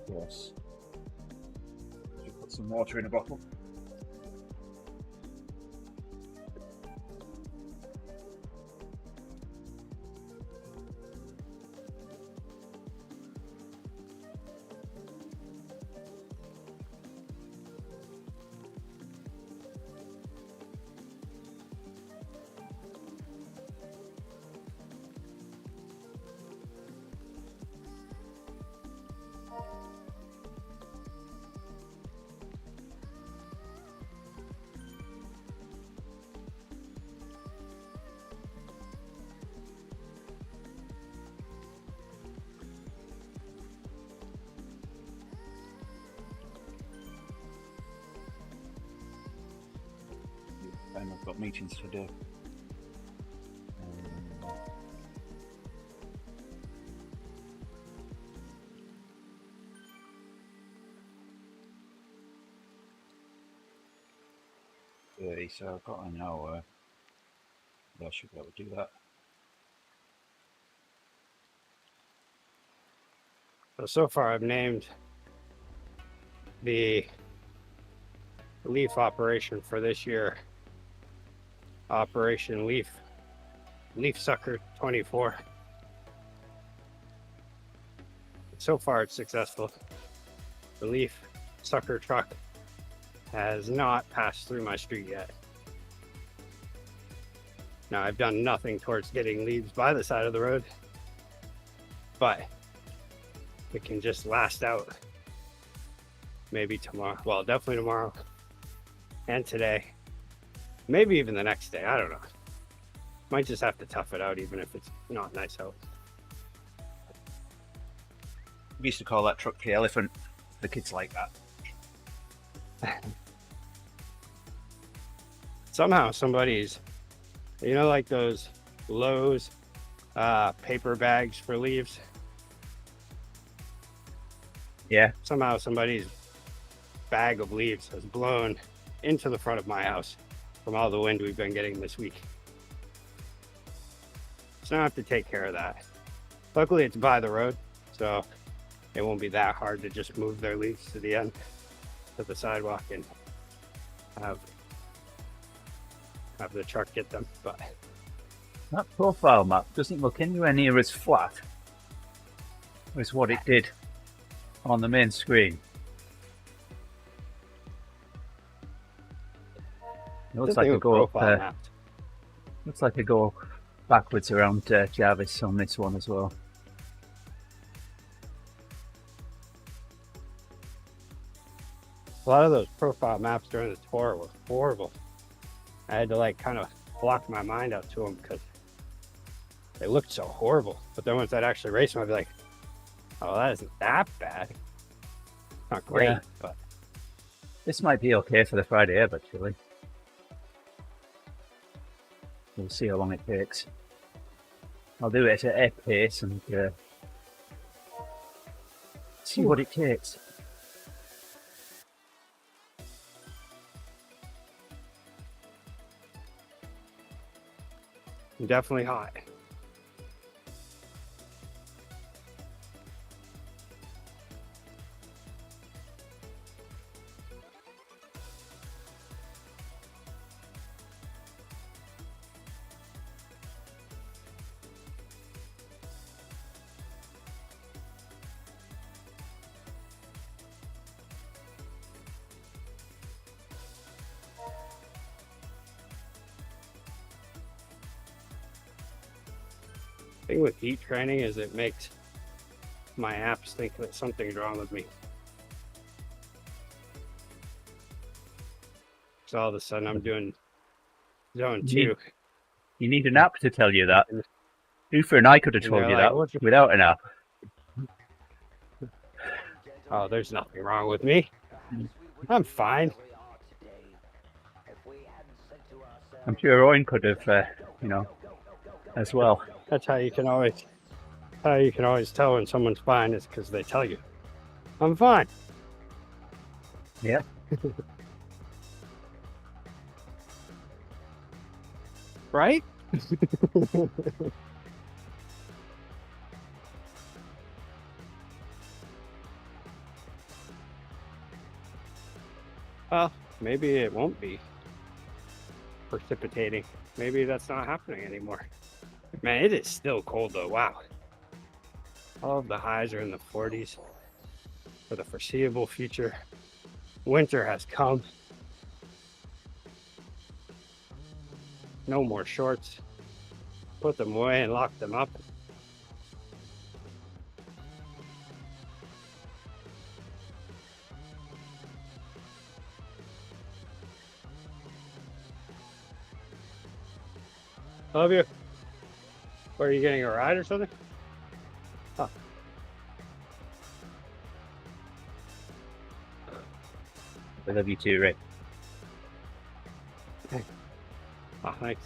Yes. Should put some water in a bottle. And I've got meetings to do. So I've got an hour. I should be able to do that. So far I've named the leaf operation for this year Operation Leaf Sucker 24. So far it's successful. The leaf sucker truck has not passed through my street yet. Now I've done nothing towards getting leaves by the side of the road, but it can just last out maybe tomorrow. Well, definitely tomorrow and today. Maybe even the next day. I don't know. Might just have to tough it out even if it's not nice out. We used to call that truck the elephant. The kids like that. Somehow somebody's, you know, like those Lowe's paper bags for leaves. Yeah. Somehow somebody's bag of leaves has blown into the front of my house from all the wind we've been getting this week. So now I have to take care of that. Luckily it's by the road, so it won't be that hard to just move their leaves to the end of the sidewalk and have the truck get them. But that profile map doesn't look anywhere near as flat as what it did on the main screen. It looks like a go up. Looks like a go backwards around Jarvis on this one as well. A lot of those profile maps during the tour were horrible. I had to like kind of block my mind out to them because they looked so horrible. But then once I'd actually race them, I'd be like, oh, that isn't that bad. Not great, yeah. But this might be okay for the Friday Ebb, actually. We'll see how long it takes. I'll do it at ebb pace and see what it takes. Definitely hot. thing with heat training is it makes my apps think that something's wrong with me. So all of a sudden I'm doing zone 2. You need an app to tell you that. Uffe and I could have And told they're you like, that "What's your-" without an app. Oh, there's nothing wrong with me. I'm fine. I'm sure Owen could have, as well. That's how you can always tell when someone's fine is because they tell you, I'm fine. Yeah. Right? Well, maybe it won't be precipitating. Maybe that's not happening anymore. Man, it is still cold though. Wow. All of the highs are in the 40s for the foreseeable future. Winter has come. No more shorts. Put them away and lock them up. Love you. Where are you getting a ride or something? Oh. I love you too, Ray. Oh, thanks.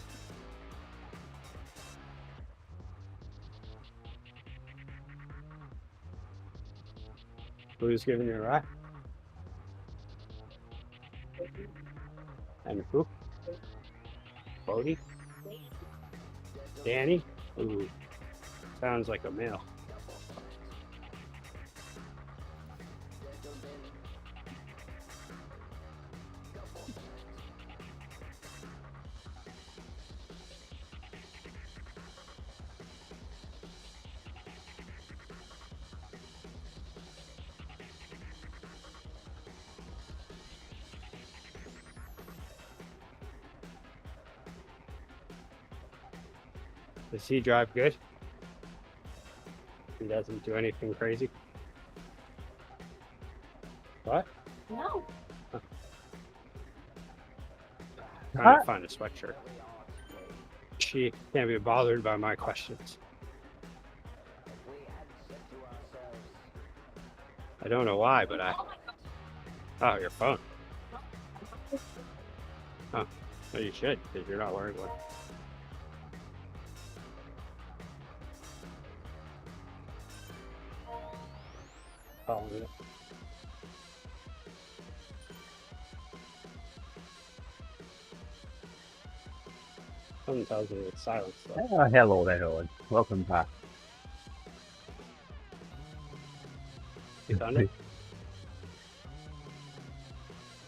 Who's giving you a ride? And who? Bodie? Danny? Ooh, sounds like a male. Does he drive good? He doesn't do anything crazy? What? No. Trying to find a sweatshirt. She can't be bothered by my questions. I don't know why, but Oh, your phone. Oh, well, you should, because you're not wearing one. Oh, yeah. Something tells me it's silence though. Oh, hello there, Owen. Welcome back. You found it?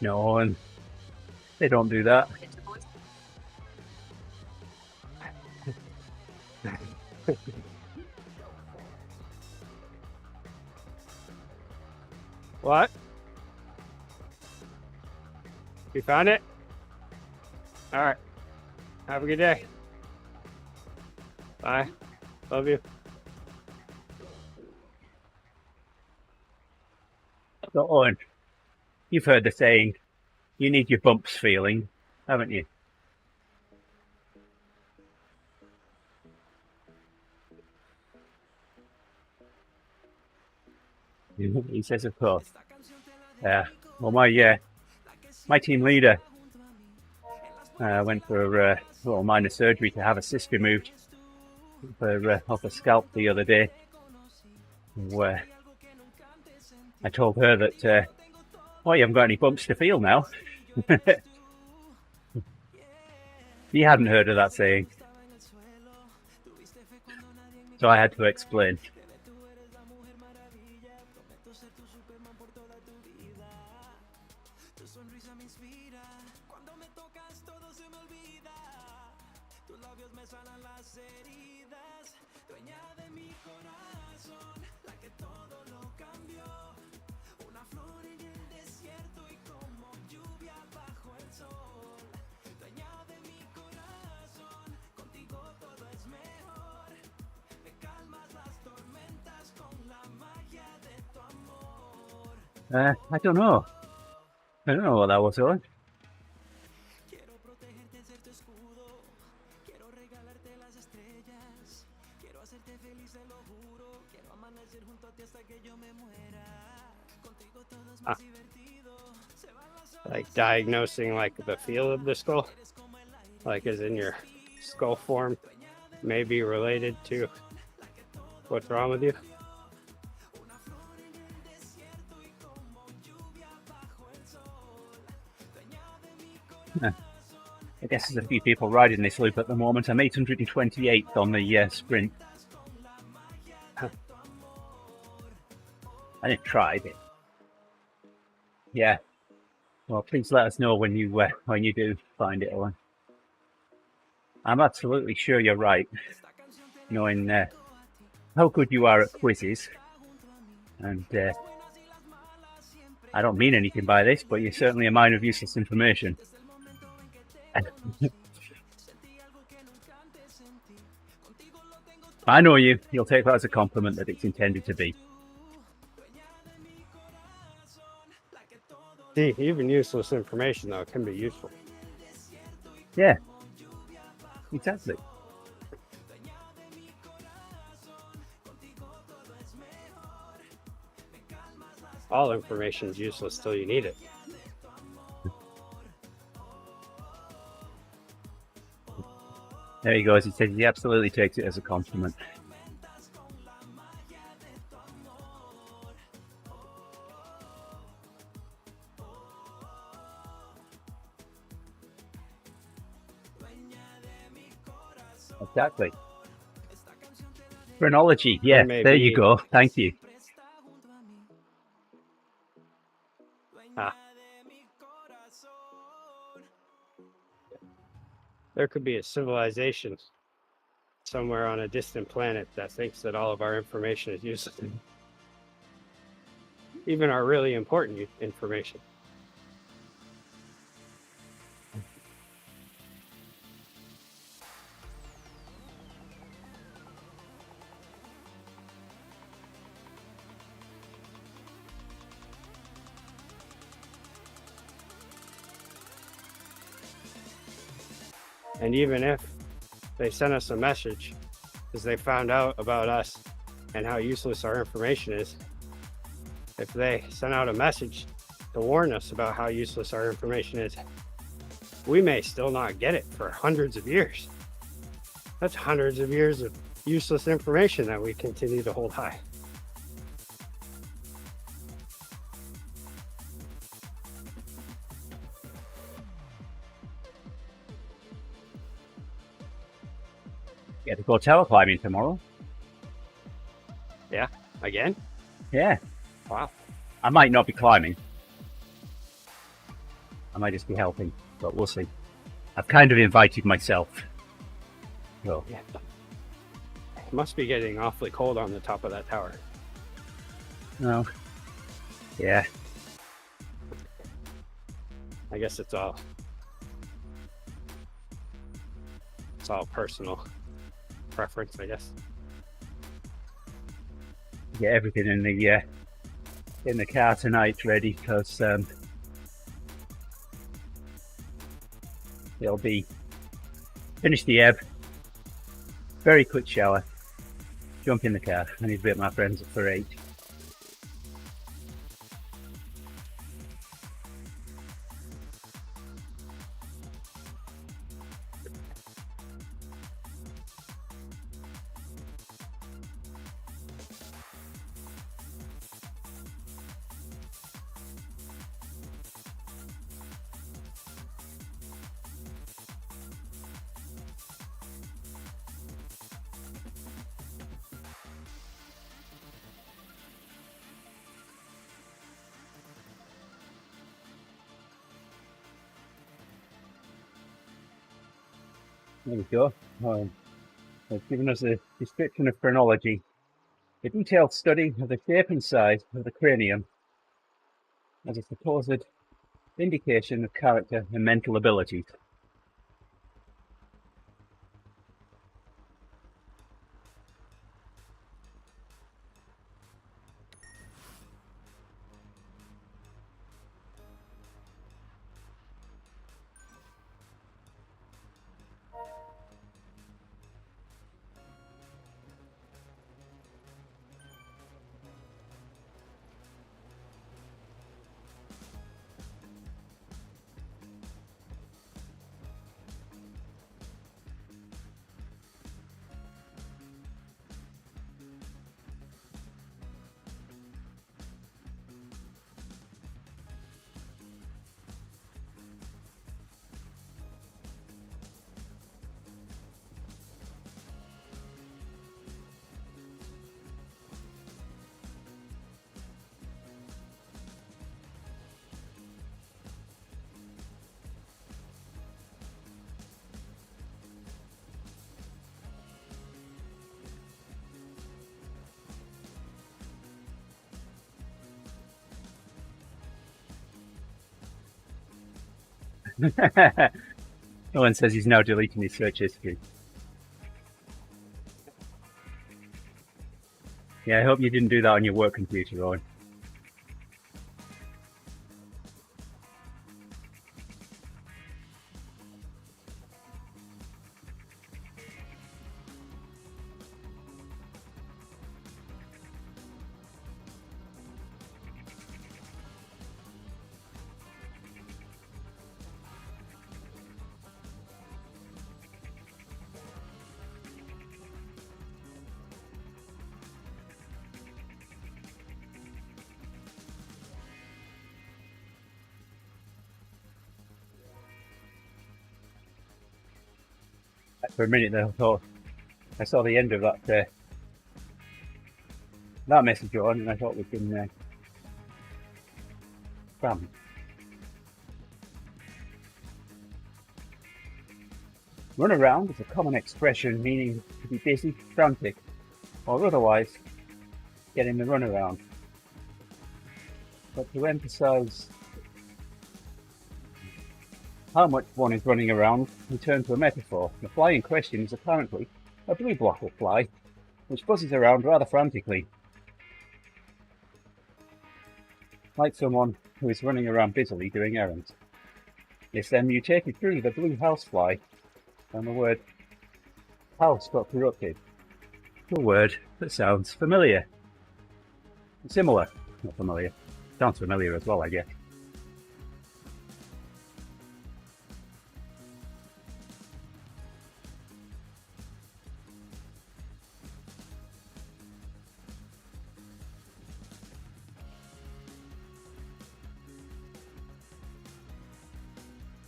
No, Owen. They don't do that. What? You found it? All right. Have a good day. Bye. Love you. So, Owen, you've heard the saying, you need your bumps feeling, haven't you? He says, of course. Well, my team leader went for a little minor surgery to have a cyst removed off a scalp the other day. Where I told her that, you haven't got any bumps to feel now. He hadn't heard of that saying. So I had to explain. I don't know. I don't know what that was on. Like diagnosing like the feel of the skull, like as in your skull form may be related to what's wrong with you. I guess there's a few people riding this loop at the moment. I'm 828th on the sprint. I didn't try it. Yeah. Well, please let us know when you do find it on. I'm absolutely sure you're right, knowing how good you are at quizzes. And I don't mean anything by this, but you're certainly a mine of useless information. I know you. You'll take that as a compliment that it's intended to be. See, even useless information though can be useful. Yeah. Exactly. All information is useless till you need it. There he goes. He says he absolutely takes it as a compliment. Exactly. Phrenology. Yeah, there you go. Thank you. There could be a civilization somewhere on a distant planet that thinks that all of our information is useless. Even our really important information. And even if they sent us a message because they found out about us and how useless our information is, if they sent out a message to warn us about how useless our information is, we may still not get it for hundreds of years. That's hundreds of years of useless information that we continue to hold high. You have to go tower climbing tomorrow. Yeah, again? Yeah. Wow. I might not be climbing. I might just be helping, but we'll see. I've kind of invited myself. So. Yeah. It must be getting awfully cold on the top of that tower. No. Yeah. I guess it's all personal preference, I guess. Get everything in the car tonight ready, because it'll be finish the ebb, very quick shower, jump in the car. I need to be at my friends for 8. There we go. They've given us a description of phrenology, a detailed study of the shape and size of the cranium as a supposed indication of character and mental abilities. Owen says he's now deleting his search history. Yeah, I hope you didn't do that on your work computer, Owen. For a minute there, I saw the end of that message on, and I thought we'd been spammed. Run around is a common expression meaning to be busy, frantic, or otherwise getting the run around. But to emphasize how much one is running around, we turn to a metaphor. The fly in question is apparently a blue bottle fly, which buzzes around rather frantically, like someone who is running around busily doing errands. It's then mutated through the blue housefly, and the word house got corrupted to a word that sounds familiar. Similar, not familiar. Sounds familiar as well, I guess.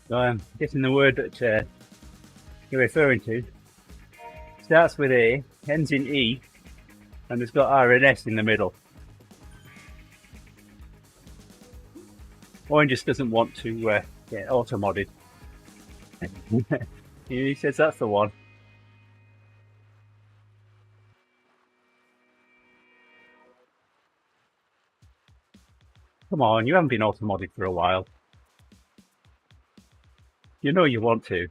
So I'm guessing the word that you're referring to starts with A, ends in E, and it's got R and S in the middle. Owen just doesn't want to get auto-modded. He says that's the one. Come on, you haven't been auto-modded for a while. You know you want to.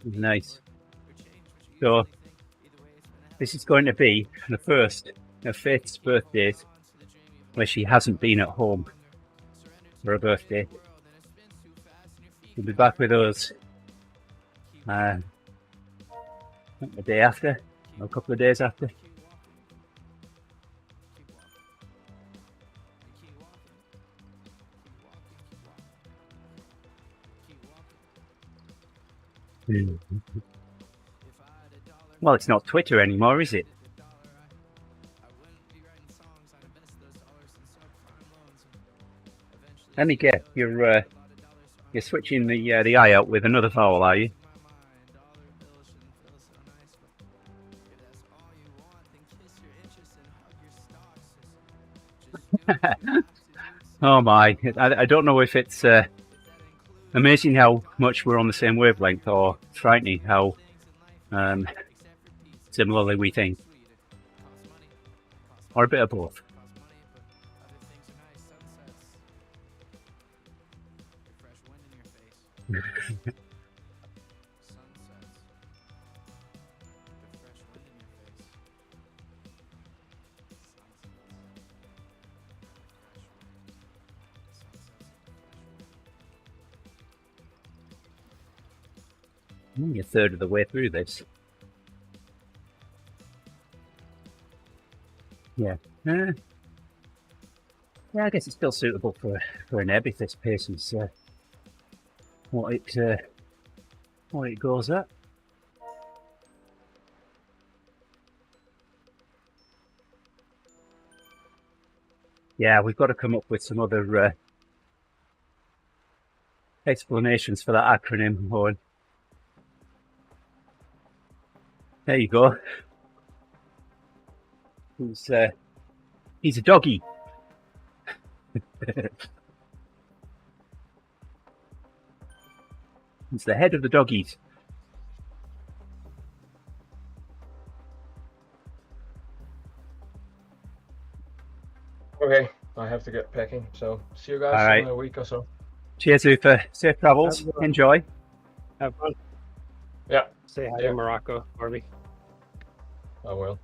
Nice. So this is going to be the first of Faith's birthdays where she hasn't been at home for her birthday. She'll be back with us the day after, or a couple of days after. Well, it's not Twitter anymore, is it? Let me guess, you're switching the I out with another vowel, are you? Oh my, I don't know if it's amazing how much we're on the same wavelength, or frightening how similarly we think, or a bit of both. Only a third of the way through this. Yeah. Yeah, I guess it's still suitable for an ebb if this pace is what it goes at. Yeah, we've got to come up with some other explanations for that acronym, Owen. There you go. Who's He's a doggy. He's the head of the doggies. Okay, I have to get packing. So see you guys All right. in a week or so. Cheers, Uffe. Safe travels. Enjoy. Have fun. Yeah, Say hi Yeah. to Morocco for me. I will.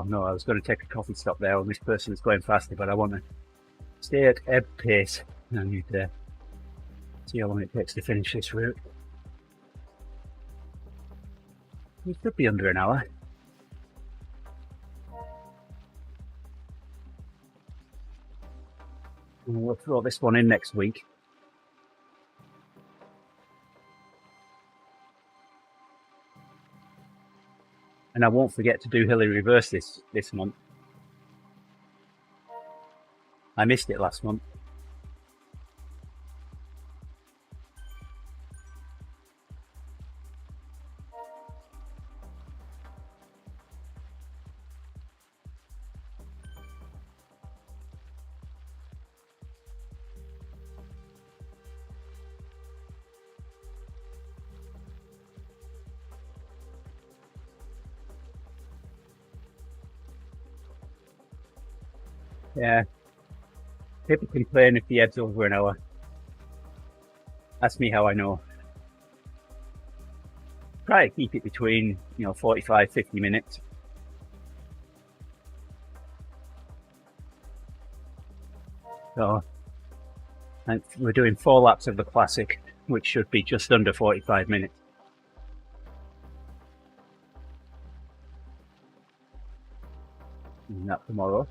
No, I was going to take a coffee stop there when this person is going faster, but I want to stay at ebb pace. I need to see how long it takes to finish this route. It could be under an hour. And we'll throw this one in next week. And I won't forget to do hilly reverse this month. I missed it last month. Yeah. People complain if the ebb's over an hour. Ask me how I know. Try to keep it between, 45, 50 minutes. So, and we're doing 4 laps of the classic, which should be just under 45 minutes. And that tomorrow.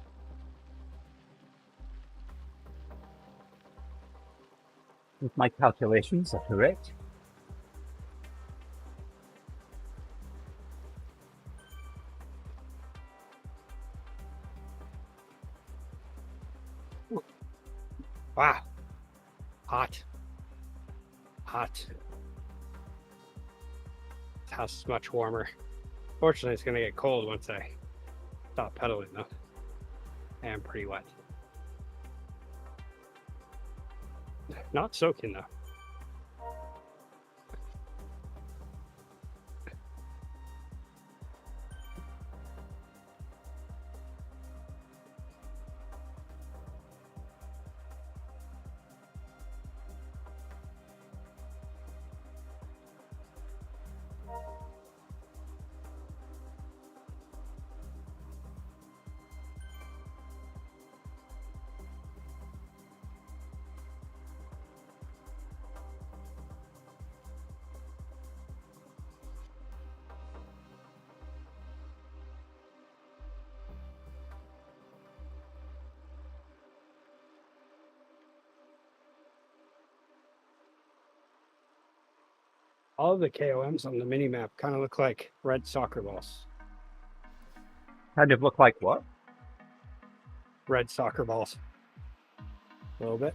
If my calculations are correct. Wow. Hot. Hot. This house is much warmer. Fortunately, it's going to get cold once I stop pedaling, though. I am pretty wet. Not soaking, though. All of the KOMs on the mini map kind of look like red soccer balls. Kind of look like what? Red soccer balls. A little bit.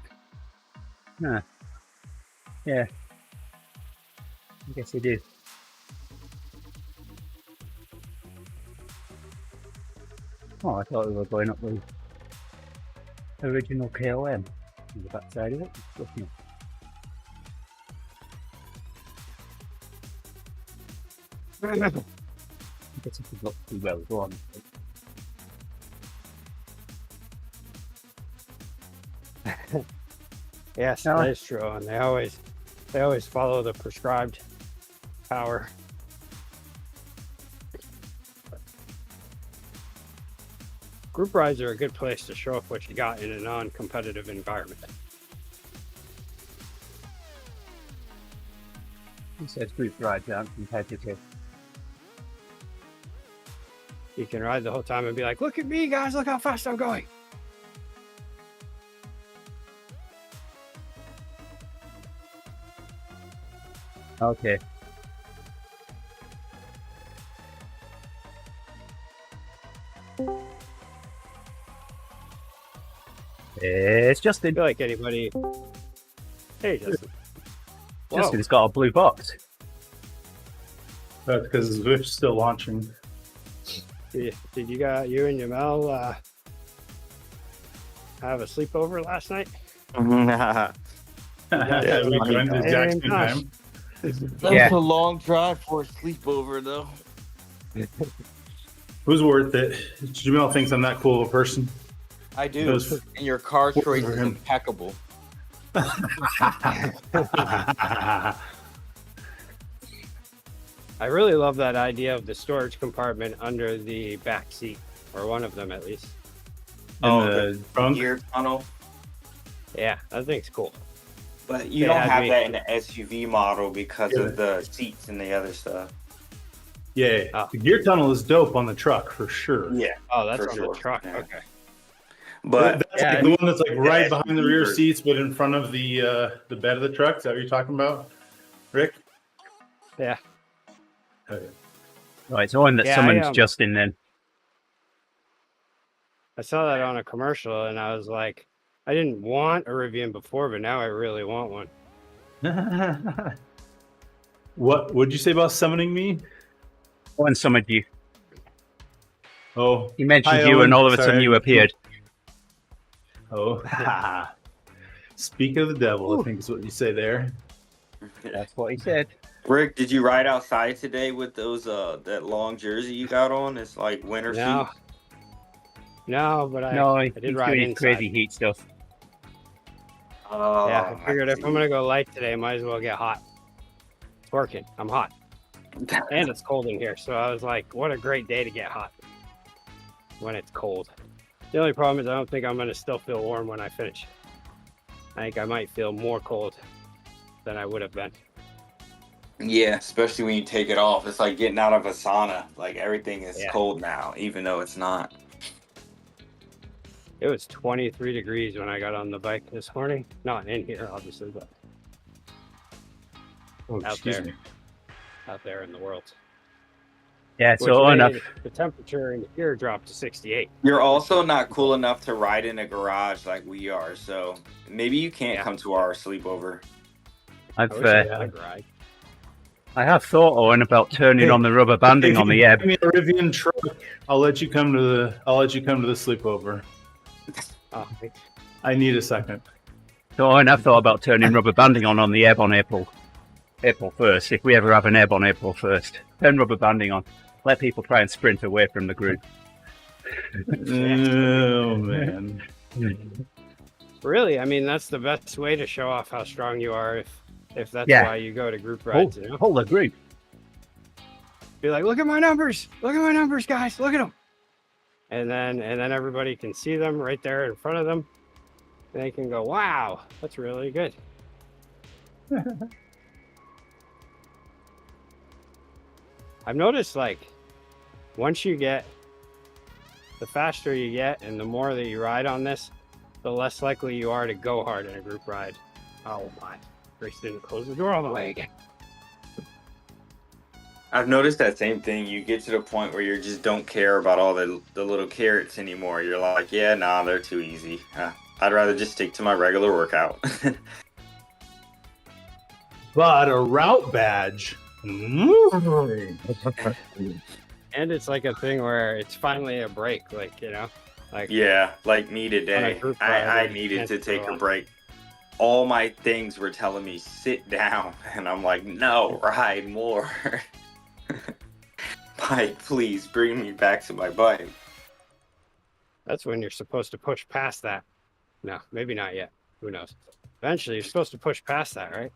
Huh. Yeah. I guess they do. Oh, I thought we were going up the original KOM on the back side of it. I guess if we look too well, go on. Yes, No. that is true. And they always follow the prescribed power. Group rides are a good place to show off what you got in a non-competitive environment. He says group rides aren't competitive. You can ride the whole time and be like, look at me, guys, look how fast I'm going. Okay. It's I Justin. feel like anybody. Hey, Justin. Whoa. Justin's got a blue box. That's because Zwift's still launching. Did you and Yamel have a sleepover last night? Yeah, we funny. went at the exact same Gosh. time. That Yeah. was a long drive for a sleepover, though. It was worth it. Jamil thinks I'm that cool of a person. I It do. was- And your car for choice is him. impeccable. I really love that idea of the storage compartment under the back seat, or one of them at least. In the trunk. Gear tunnel, Yeah, that thing's cool. but you They don't had have me- that in the SUV model because Yeah. of the seats and the other stuff. Yeah, Oh. the gear tunnel is dope on the truck for sure. Yeah, Oh, that's For on sure, the truck. yeah. Okay. but That's Yeah. like the one that's like right Yeah, behind the rear SUV seats, but in front of the bed of the truck. Is that what you're talking about, Rick? Yeah. Okay. Right, so one that Yeah, summons Justin then. I saw that on a commercial and I was like, I didn't want a Rivian before, but now I really want one. What would you say about summoning me? One summoned you. Oh, He mentioned Hi, you, Owen. and all of a sudden Sorry. you appeared. oh. Speak of the devil, I think is what you say there. That's what he said. Rick, did you ride outside today with those that long jersey you got on? It's like winter No. suit. No, but No, I he's did ride doing his inside. crazy heat stuff. Oh, Yeah, I figured if see. I'm gonna go light today, I might as well get hot. It's working. I'm hot. And it's cold in here, so I was like, what a great day to get hot when it's cold. The only problem is I don't think I'm gonna still feel warm when I finish. I think I might feel more cold than I would have been. Yeah, especially when you take it off. It's like getting out of a sauna. Like everything is Yeah. cold now, even though it's not. It was 23 degrees when I got on the bike this morning. Not in here, obviously, but Oh, Out excuse there. me. out there in the world. Yeah, Which so enough. made the temperature in here drop to 68. You're also not cool enough to ride in a garage like we are, so maybe you can't Yeah. come to our sleepover. I I've wish I had a garage. I have thought, Owen, about turning Hey, on the rubber banding If on the you ebb. give me a Rivian truck, I'll let you come to the sleepover. Oh, I need a second. So Owen, I've thought about turning rubber banding on the ebb on April 1st. If we ever have an ebb on April 1st, turn rubber banding on. Let people try and sprint away from the group. Oh man. really? I mean, that's the best way to show off how strong you are if that's Yeah. why you go to group Oh, rides, you know? hold the group. Be like, look at my numbers. Look at my numbers, guys. Look at them. And then everybody can see them right there in front of them. And they can go, wow, that's really good. I've noticed like once you get the faster you get and the more that you ride on this, the less likely you are to go hard in a group ride. Oh my. Grace didn't close the door all the way again. I've noticed that same thing. You get to the point where you just don't care about all the little carrots anymore. You're like, yeah, nah, they're too easy. I'd rather just stick to my regular workout. But a route badge. And it's like a thing where it's finally a break, like, you know, like Yeah, like me On today. a group ride, I you needed can't to take go a on. break. All my things were telling me sit down, and I'm like, no, ride more. Bike, please bring me back to my bike. that's when you're supposed to push past that. No, maybe not yet. Who knows? Eventually, you're supposed to push past that, right?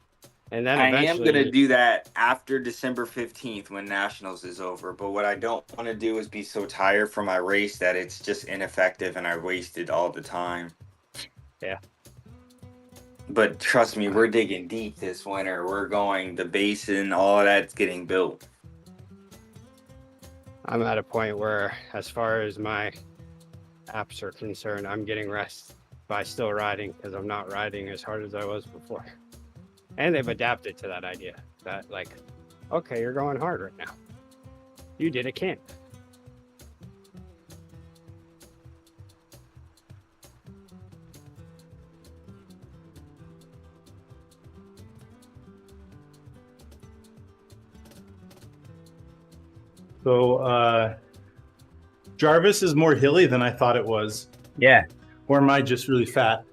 And then I am eventually, going to do that after December 15th when Nationals is over. But what I don't want to do is be so tired from my race that it's just ineffective and I wasted all the time. Yeah. But trust me, we're digging deep this winter. We're going, the basin, all of that's getting built. I'm at a point where, as far as my apps are concerned, I'm getting rest by still riding because I'm not riding as hard as I was before. And they've adapted to that idea that, like, okay, you're going hard right now. You did a camp. So, Jarvis is more hilly than I thought it was. Yeah. Or am I just really fat?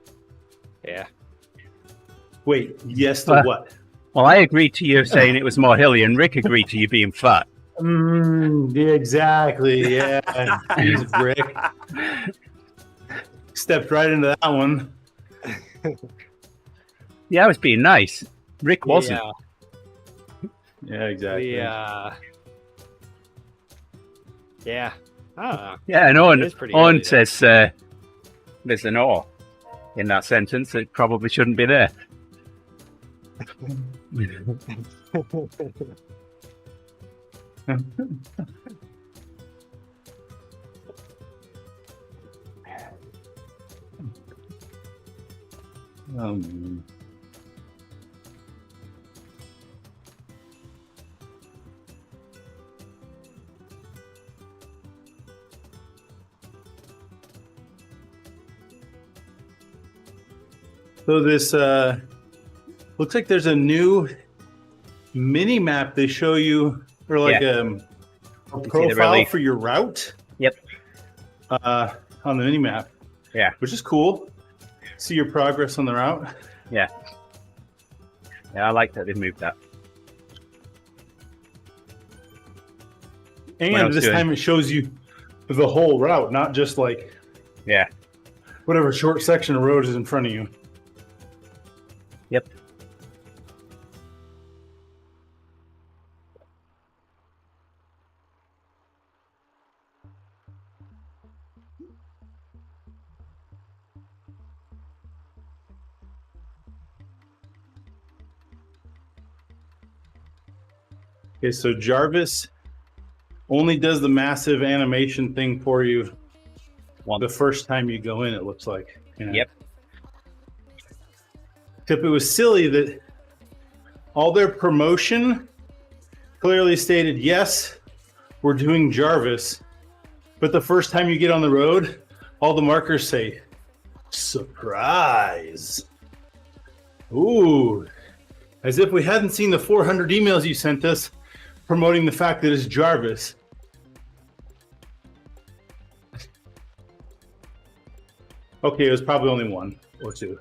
Yeah. Wait, yes to what? Well, I agreed to you saying it was more hilly, and Rick agreed to you being fat. Yeah, exactly. Yeah. Jeez, Rick. Stepped right into that one. Yeah, I was being nice. Rick wasn't. Yeah, exactly. Yeah. I don't know. Yeah, and It is pretty Owen hilly, though. says there's an or in that sentence that probably shouldn't be there. So this looks like there's a new mini map they show you, or like a profile relief. for your route. Yep. On the mini map. Yeah. Which is cool. See your progress on the route. Yeah, I like that they've moved that. And this time it shows you the whole route, not just like whatever short section of road is in front of you. Yep. Okay, so Jarvis only does the massive animation thing for you the first time you go in, it looks like. Yeah. Yep. Except it was silly that all their promotion clearly stated, yes, we're doing Jarvis, but the first time you get on the road, all the markers say, surprise. Ooh, as if we hadn't seen the 400 emails you sent us promoting the fact that it's Jarvis. Okay, it was probably only one or two.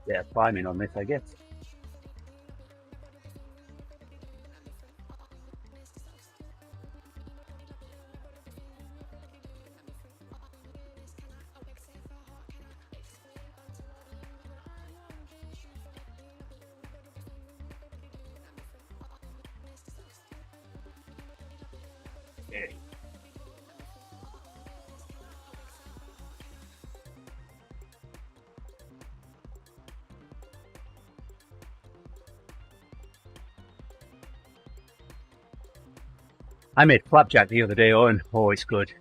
Yeah, climbing on this, I guess. I made flapjack the other day, Owen. Oh, it's good.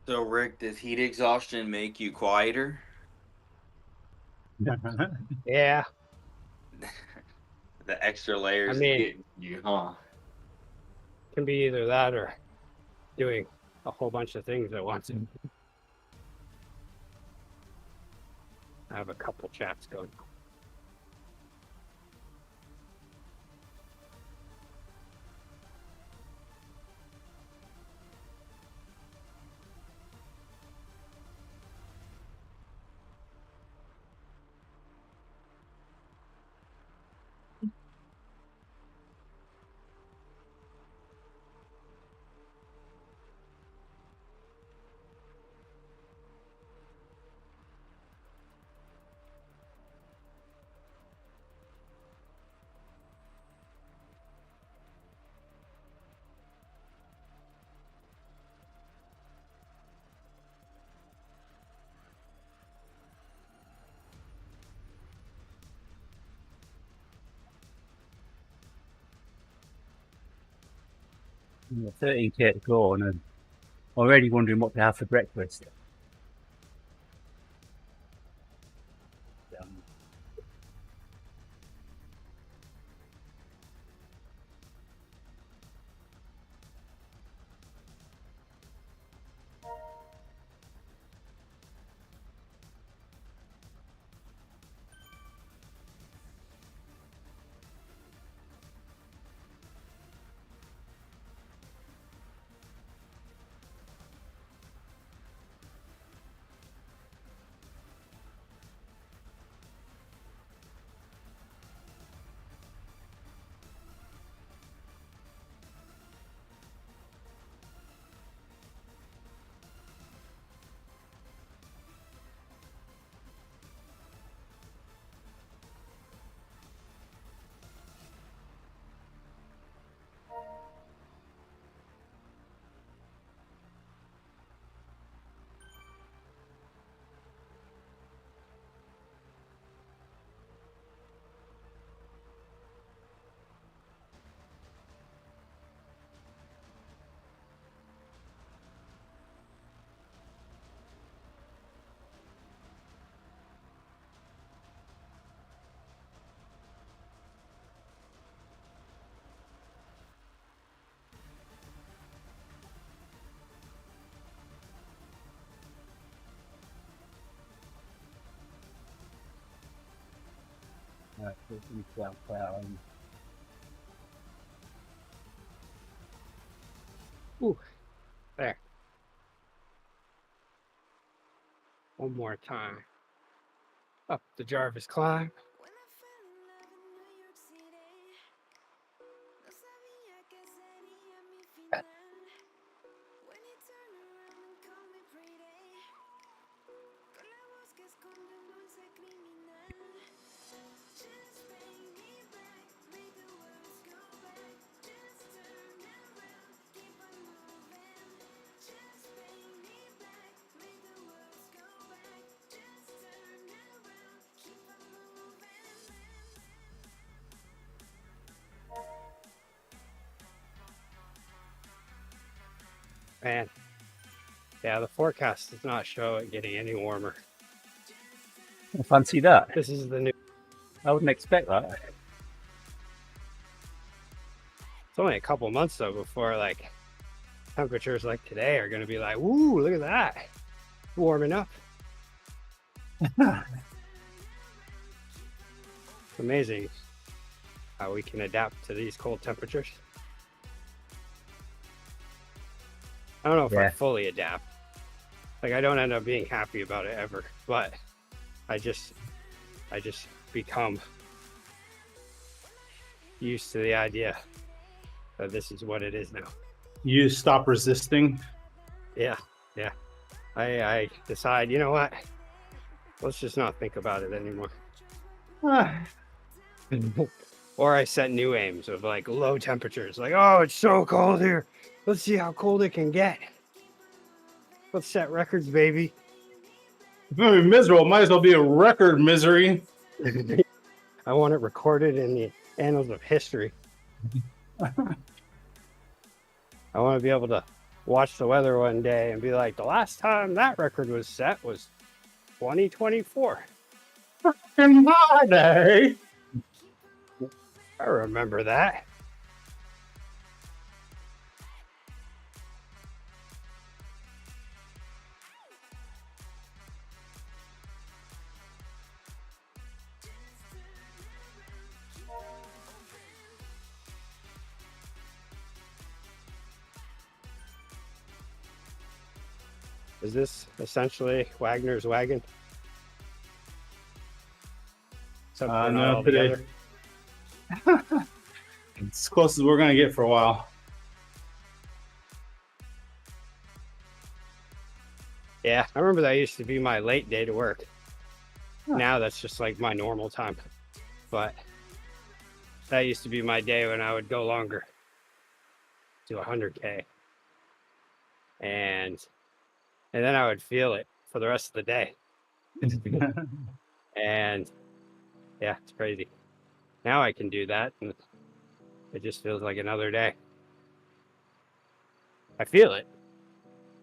So, Rick, does heat exhaustion make you quieter? Yeah, The extra layers I mean- get you, huh? can be either that or doing a whole bunch of things at once. I have a couple chats going. Yeah, 13k to go, and I'm already wondering what to have for breakfast. Right, so it's gonna be 12 per hour. Ooh, there. One more time. Up the Jarvis climb. Man, yeah, the forecast does not show it getting any warmer. I fancy that. This is the new. I wouldn't expect that. It's only a couple months though before like temperatures like today are going to be like, woo, look at that, warming up. It's amazing how we can adapt to these cold temperatures. I don't know if I Yeah. fully adapt. Like I don't end up being happy about it ever, but I just become used to the idea that this is what it is now. You stop resisting. Yeah. I decide, you know what? Let's just not think about it anymore. Ah, Or I set new aims of like low temperatures. Like, oh, it's so cold here. Let's see how cold it can get. Let's set records, baby. It's gonna be miserable. Might as well be a record misery. I want it recorded in the annals of history. I want to be able to watch the weather one day and be like, the last time that record was set was 2024. In my day. I remember that. Is this essentially Wagner's wagon? Except for not No, all today. together. It's as close as we're going to get for a while. Yeah, I remember that used to be my late day to work. Huh. Now that's just like my normal time. But that used to be my day when I would go longer to 100K. And then I would feel it for the rest of the day. And yeah, it's crazy. Now I can do that and it just feels like another day. I feel it.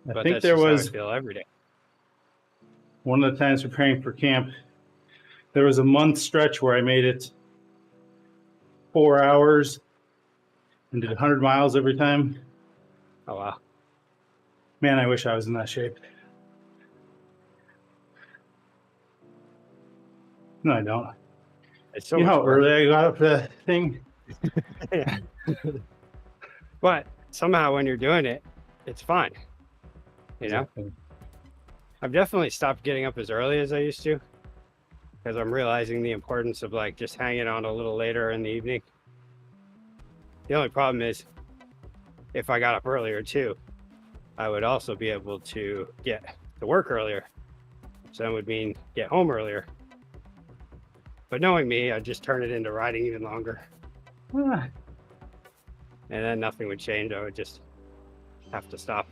I But think that's there just was how I feel every day. one of the times preparing for camp, there was a month stretch where I made it 4 hours and did 100 miles every time. Oh wow. Man, I wish I was in that shape. No, I don't. It's so You know much how work. early I got up to that thing? But somehow when you're doing it, it's fine. You know? Exactly. I've definitely stopped getting up as early as I used to because I'm realizing the importance of like just hanging on a little later in the evening. The only problem is if I got up earlier too, I would also be able to get to work earlier. So that would mean get home earlier. But knowing me, I'd just turn it into riding even longer. Ah, And then nothing would change. I would just have to stop.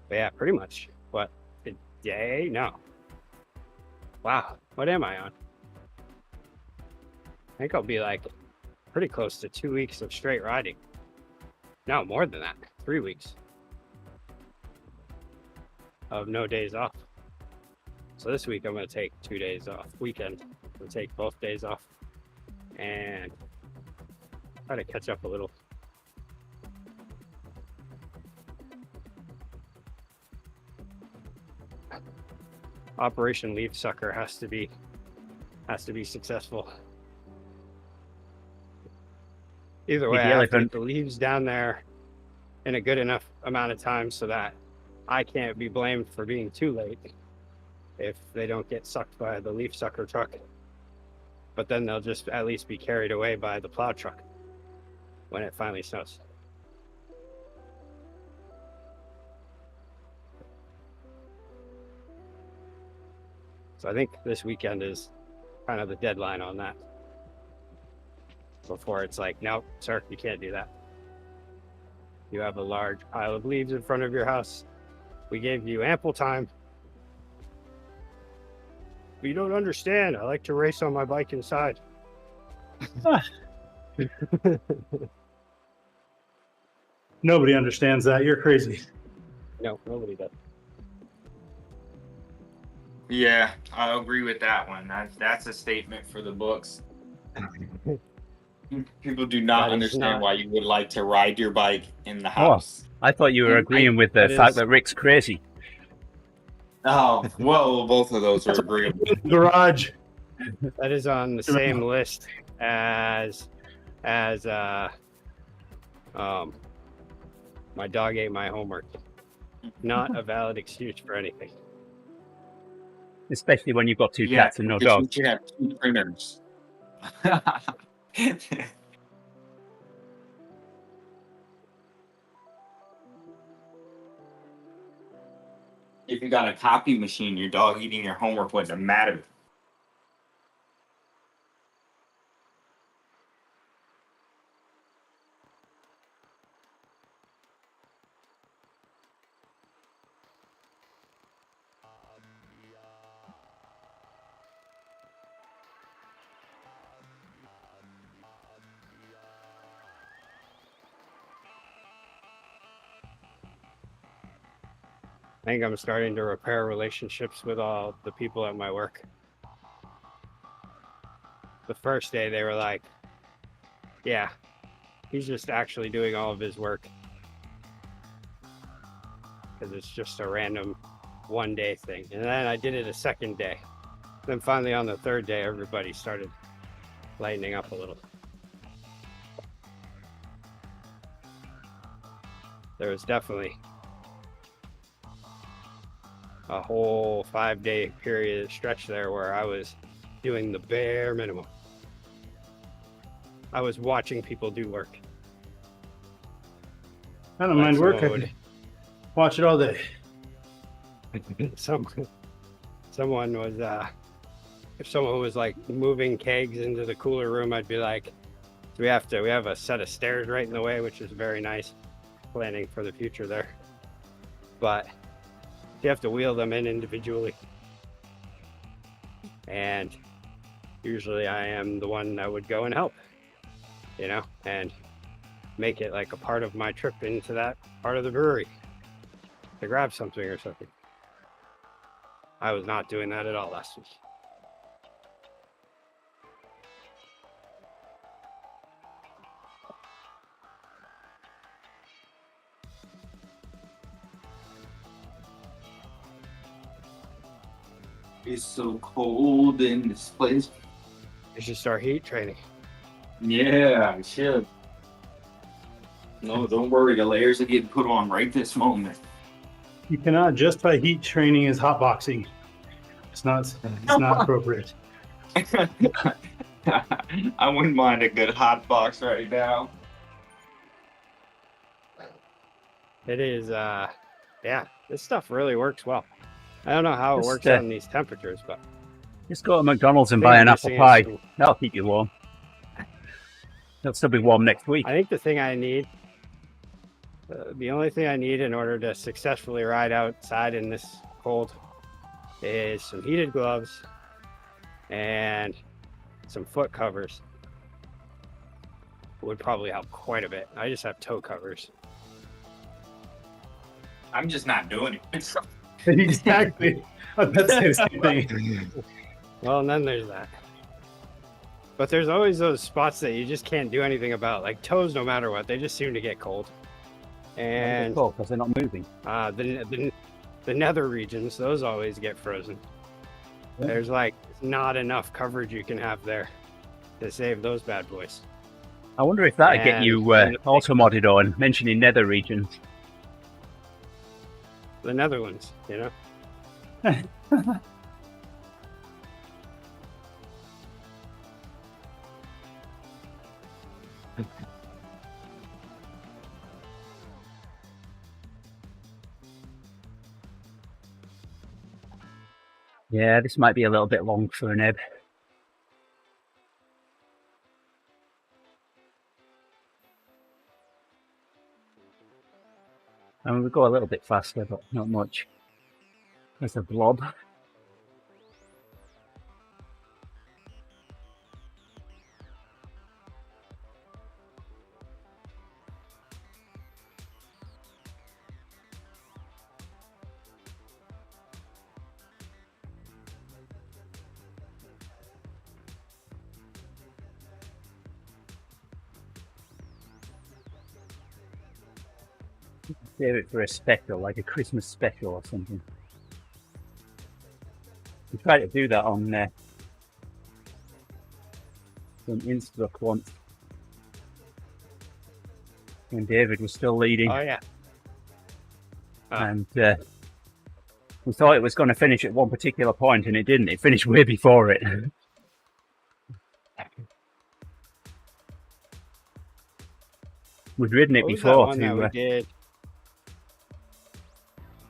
But yeah, pretty much. What? A day? No. Wow. What am I on? I think I'll be like pretty close to 2 weeks of straight riding. No, more than that. 3 weeks of no days off. So this week I'm going to take 2 days off. Weekend, I'm going to take both days off and try to catch up a little. Operation Leaf Sucker has to be successful. Either way, The I have to elephant. get the leaves down there in a good enough amount of time so that I can't be blamed for being too late if they don't get sucked by the leaf sucker truck. But then they'll just at least be carried away by the plow truck when it finally snows. So I think this weekend is kind of the deadline on that. Before it's like, nope, sir, you can't do that. You have a large pile of leaves in front of your house. We gave you ample time. But you don't understand. I like to race on my bike inside. nobody understands that. You're crazy. No, nobody does. Yeah, I agree with that one. That's a statement for the books. People do not That is understand not- why you would like to ride your bike in the Oh, house. I thought you were agreeing with the that fact is- that Rick's crazy. Oh, well, both of those are agreeable. Garage. That is on the same list as my dog ate my homework. Not a valid excuse for anything. Especially when you've got two Yeah, cats and no because dog. You should have 2 trainers. If you got a copy machine, your dog eating your homework wouldn't matter. I think I'm starting to repair relationships with all the people at my work. The first day they were like, yeah, he's just actually doing all of his work. Because it's just a random 1-day thing. And then I did it a second day. Then finally on the third day, everybody started lightening up a little. There was definitely a whole 5-day period stretch there where I was doing the bare minimum. I was watching people do work. I don't mind work. I Someone can watch it all day. someone was if someone was like moving kegs into the cooler room, I'd be like, we have a set of stairs right in the way, which is very nice. Planning for the future there. But you have to wheel them in individually. And usually I am the one that would go and help, you know, and make it like a part of my trip into that part of the brewery to grab something or something. I was not doing that at all last week. It's so cold in this place. You should start heat training. Yeah, I should. No, don't worry. The layers are getting put on right this moment. You cannot justify heat training as hotboxing. It's not appropriate. I wouldn't mind a good hot box right now. It is, yeah, this stuff really works well. I don't know how it Just, works out in these temperatures, but Just go to McDonald's and thing buy I'm an apple missing is pie. some- That'll keep you warm. It'll still be warm next week. I think the thing I need, the only thing I need in order to successfully ride outside in this cold is some heated gloves and some foot covers. Would probably help quite a bit. I just have toe covers. I'm just not doing it. Exactly. I was about to say the same thing. Well, and then there's that. But there's always those spots that you just can't do anything about, like toes. No matter what, they just seem to get cold. And because they're not moving. the nether regions, those always get frozen. Yeah. There's like not enough coverage you can have there to save those bad boys. I wonder if that'd get And- you and- auto-modded on, mentioning nether regions. The Netherlands, you know. Yeah, this might be a little bit long for an ebb. I mean, we go a little bit faster, but not much. There's a blob. Save it for a special, like a Christmas special or something. We tried to do that on Innsbruck once, when David was still leading, Oh yeah. and we thought it was going to finish at one particular point, and it didn't. It finished way before it. We'd ridden it What was that before one that to. we did?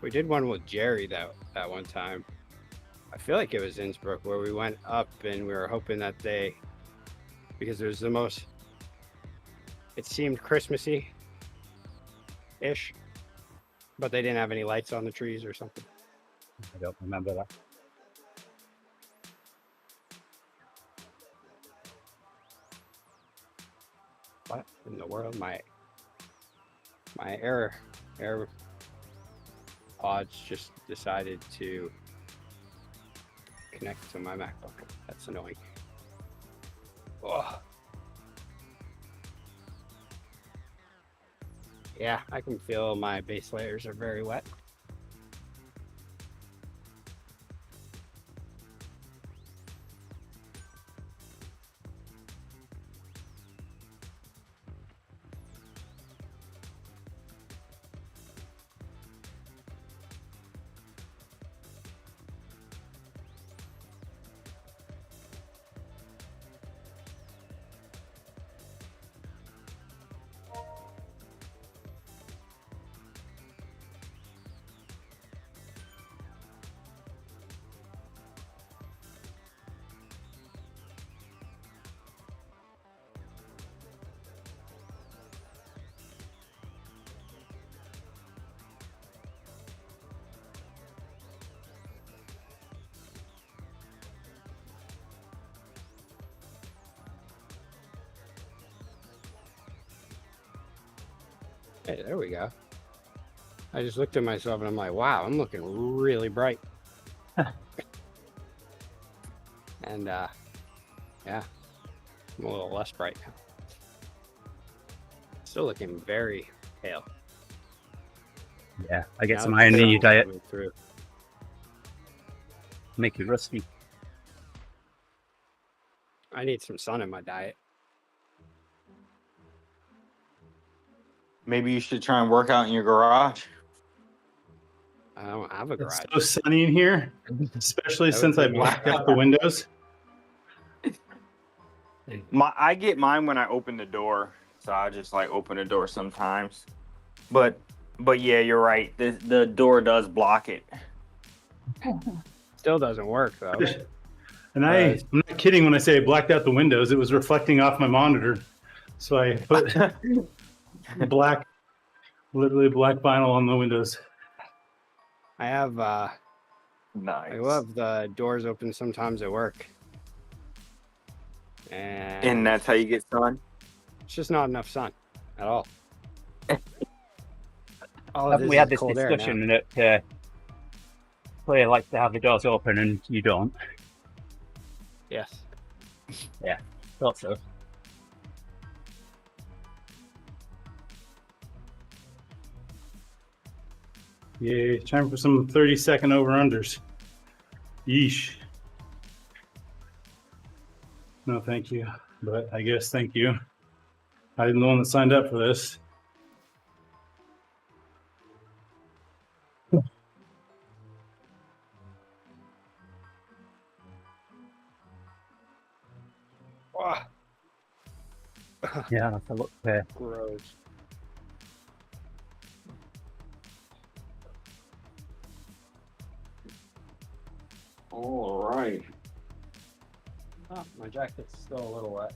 We did one with Jerry that one time. I feel like it was Innsbruck where we went up and we were hoping that because it was the most, it seemed Christmassy ish, but they didn't have any lights on the trees or something. I don't remember that. What in the world? My air pods just decided to connect to my MacBook. That's annoying. Oh. Yeah, I can feel my base layers are very wet. Hey, there we go. I just looked at myself and I'm like, wow, I'm looking really bright. And yeah, I'm a little less bright now. Still looking very pale. Yeah, I get Now some that iron the in your sun's diet, coming through. make you rusty. I need some sun in my diet. Maybe you should try and work out in your garage. I don't have a It's garage. so sunny in here, especially That would since I be more blacked out the windows. I get mine when I open the door, so I just like open the door sometimes. But yeah, you're right. The door does block it. Still doesn't work though. And I'm not kidding when I say I blacked out the windows. It was reflecting off my monitor. So I put black, literally black vinyl on the windows. I have Nice. I love the doors open sometimes at work. And that's how you get sun. It's just not enough sun at all. All Haven't we had this discussion that player likes to have the doors open and you don't? Yes. Yeah, thought so. Yeah, time for some 30-second over-unders. Yeesh. No, thank you. But I guess thank you. I'm the one that signed up for this. Ah, Yeah, that's a look there. gross. All right. Oh, my jacket's still a little wet.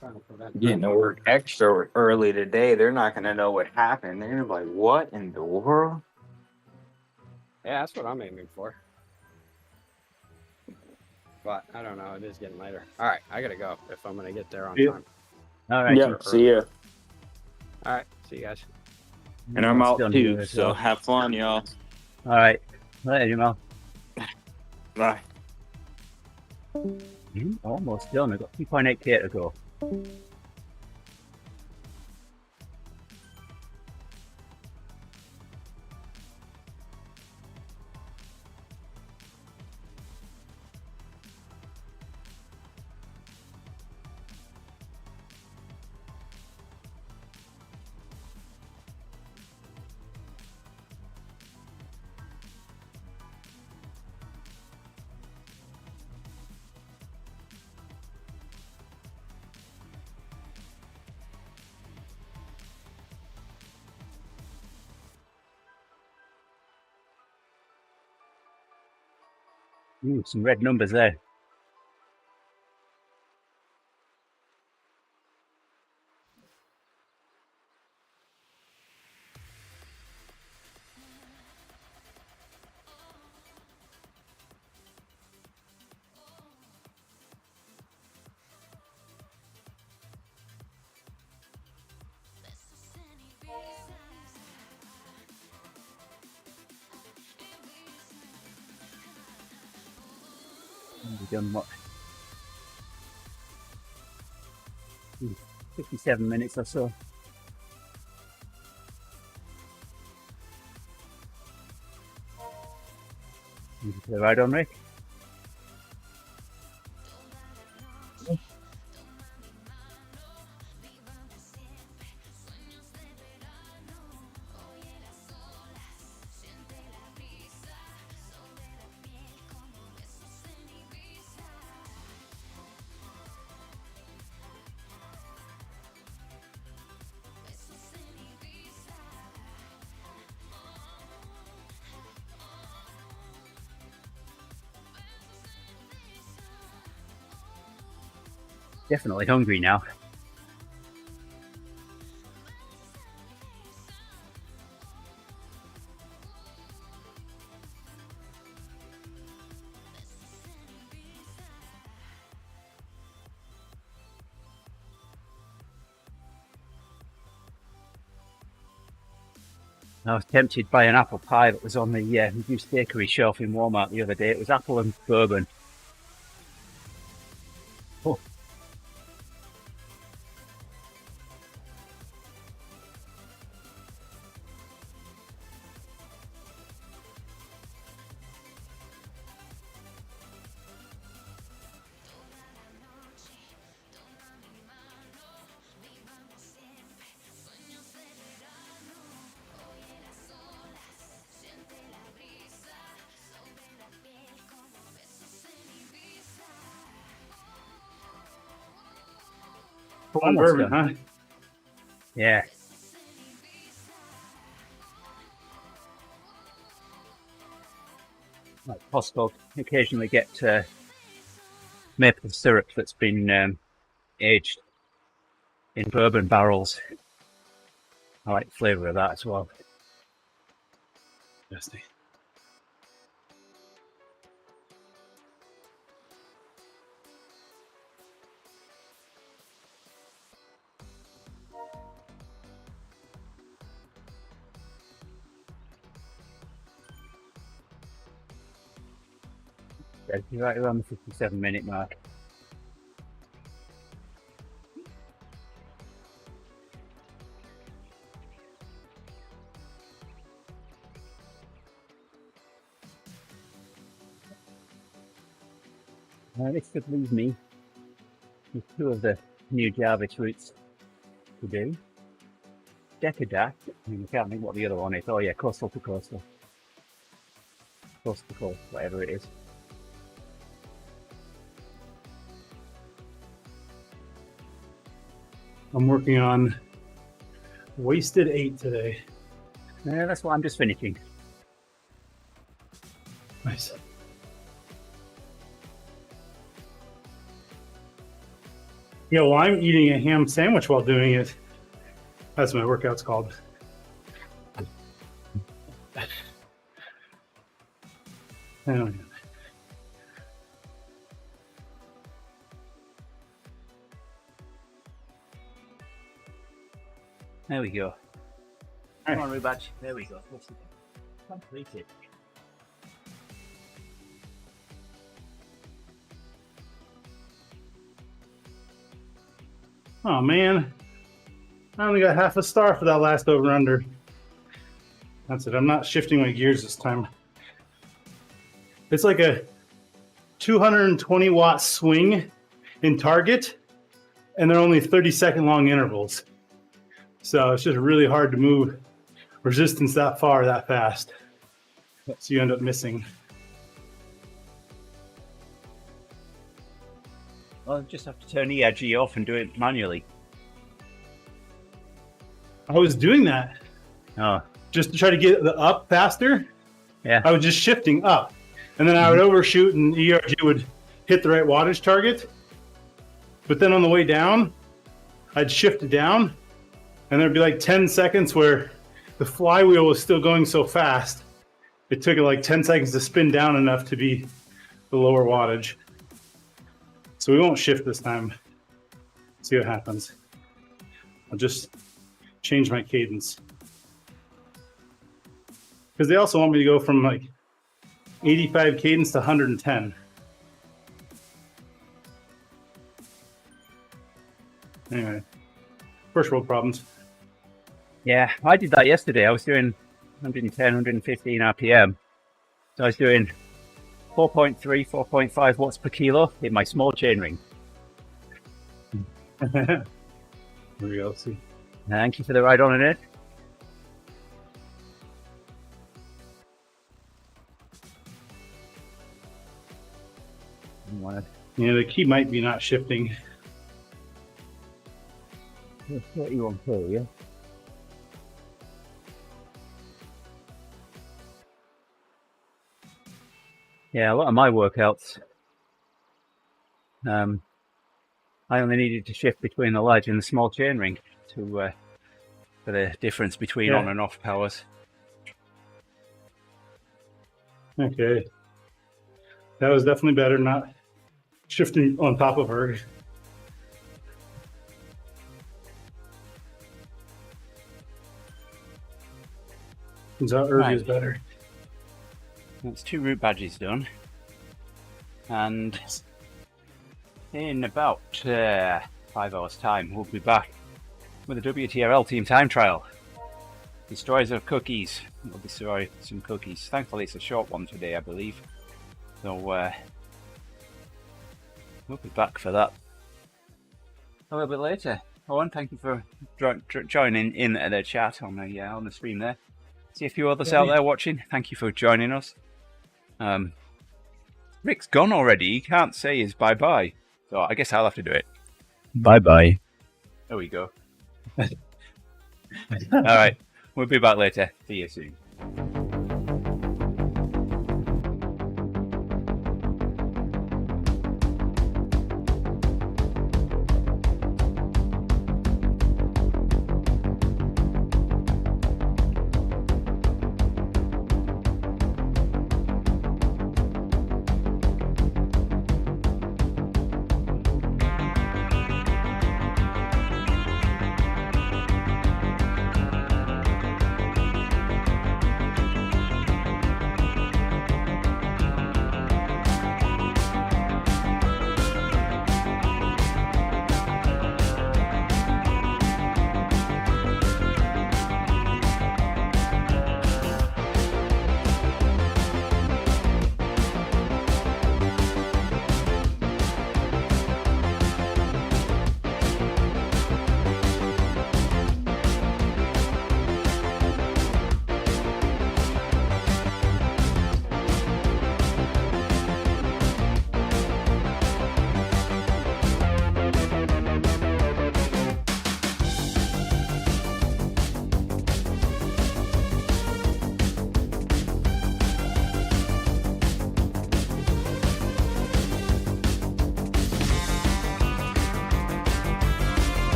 Trying to prevent Getting to work extra early today. They're not gonna know what happened. They're like, "What in the world?" Yeah, that's what I'm aiming for. But I don't know. It is getting later. All right, I gotta go if I'm gonna get there on Yeah. time. All right. Yeah. See ya. All right, see you guys. And I'm out Still too. new as So well. have fun, y'all. All right. Later, Jamal. Bye. Almost done. I've got 2.8k to go. Ooh, some red numbers there. We've done what? 57 minutes or so. Right on, Rick. Definitely hungry now. I was tempted by an apple pie that was on the reduced bakery shelf in Walmart the other day. It was apple and bourbon. Oh. Full bourbon, huh? Yeah. Like Costco occasionally get maple syrup that's been aged in bourbon barrels. I like the flavour of that as well. Interesting. Yeah, you're right around the 57-minute mark. This could leave me with two of the new Jarvis routes to do. Decadac, I mean, I can't think what the other one is. Oh yeah, coastal to coastal. Coast to coast, whatever it is. I'm working on Wasted 8 today. Yeah, that's what I'm just finishing. Nice. Yeah, well, I'm eating a ham sandwich while doing it. That's what my workout's called. Oh, There we go. All Come right. on, Rubadge. There we go. Completed. Oh man, I only got half a star for that last over under. That's it. I'm not shifting my gears this time. It's like a 220 watt swing in target, and they're only 30-second long intervals. So it's just really hard to move resistance that far that fast. So you end up missing. Well, just have to turn ERG off and do it manually. I was doing that Oh, just to try to get the up faster. yeah. I was just shifting up, and then I would overshoot, and ERG would hit the right wattage target. But then on the way down, I'd shift it down, and there'd be like 10 seconds where the flywheel was still going so fast. It took it like 10 seconds to spin down enough to be the lower wattage. So we won't shift this time. See what happens. I'll just change my cadence. Because they also want me to go from like 85 cadence to 110. Anyway, first world problems. Yeah, I did that yesterday. I was doing 110, 115 RPM. So I was doing 4.3, 4.5 watts per kilo in my small chainring. There we go. See. Thank you for the ride on in it. Yeah, the key might be not shifting. 31K, yeah. Yeah, a lot of my workouts, I only needed to shift between the large and the small chainring to for the difference between on and off powers. Okay. That was definitely better, not shifting on top of her. Turns out Irby is better. That's 2 route badges done. And in about 5 hours time, we'll be back with a WTRL team time trial. Destroyers of cookies. We'll destroy some cookies. Thankfully it's a short one today, I believe. So we'll be back for that a little bit later. Owen, thank you for joining in the chat on the stream there. See a few others out there watching. Thank you for joining us. Rick's gone already. He can't say his bye-bye. So I guess I'll have to do it. Bye-bye. There we go. All right. We'll be back later. See you soon.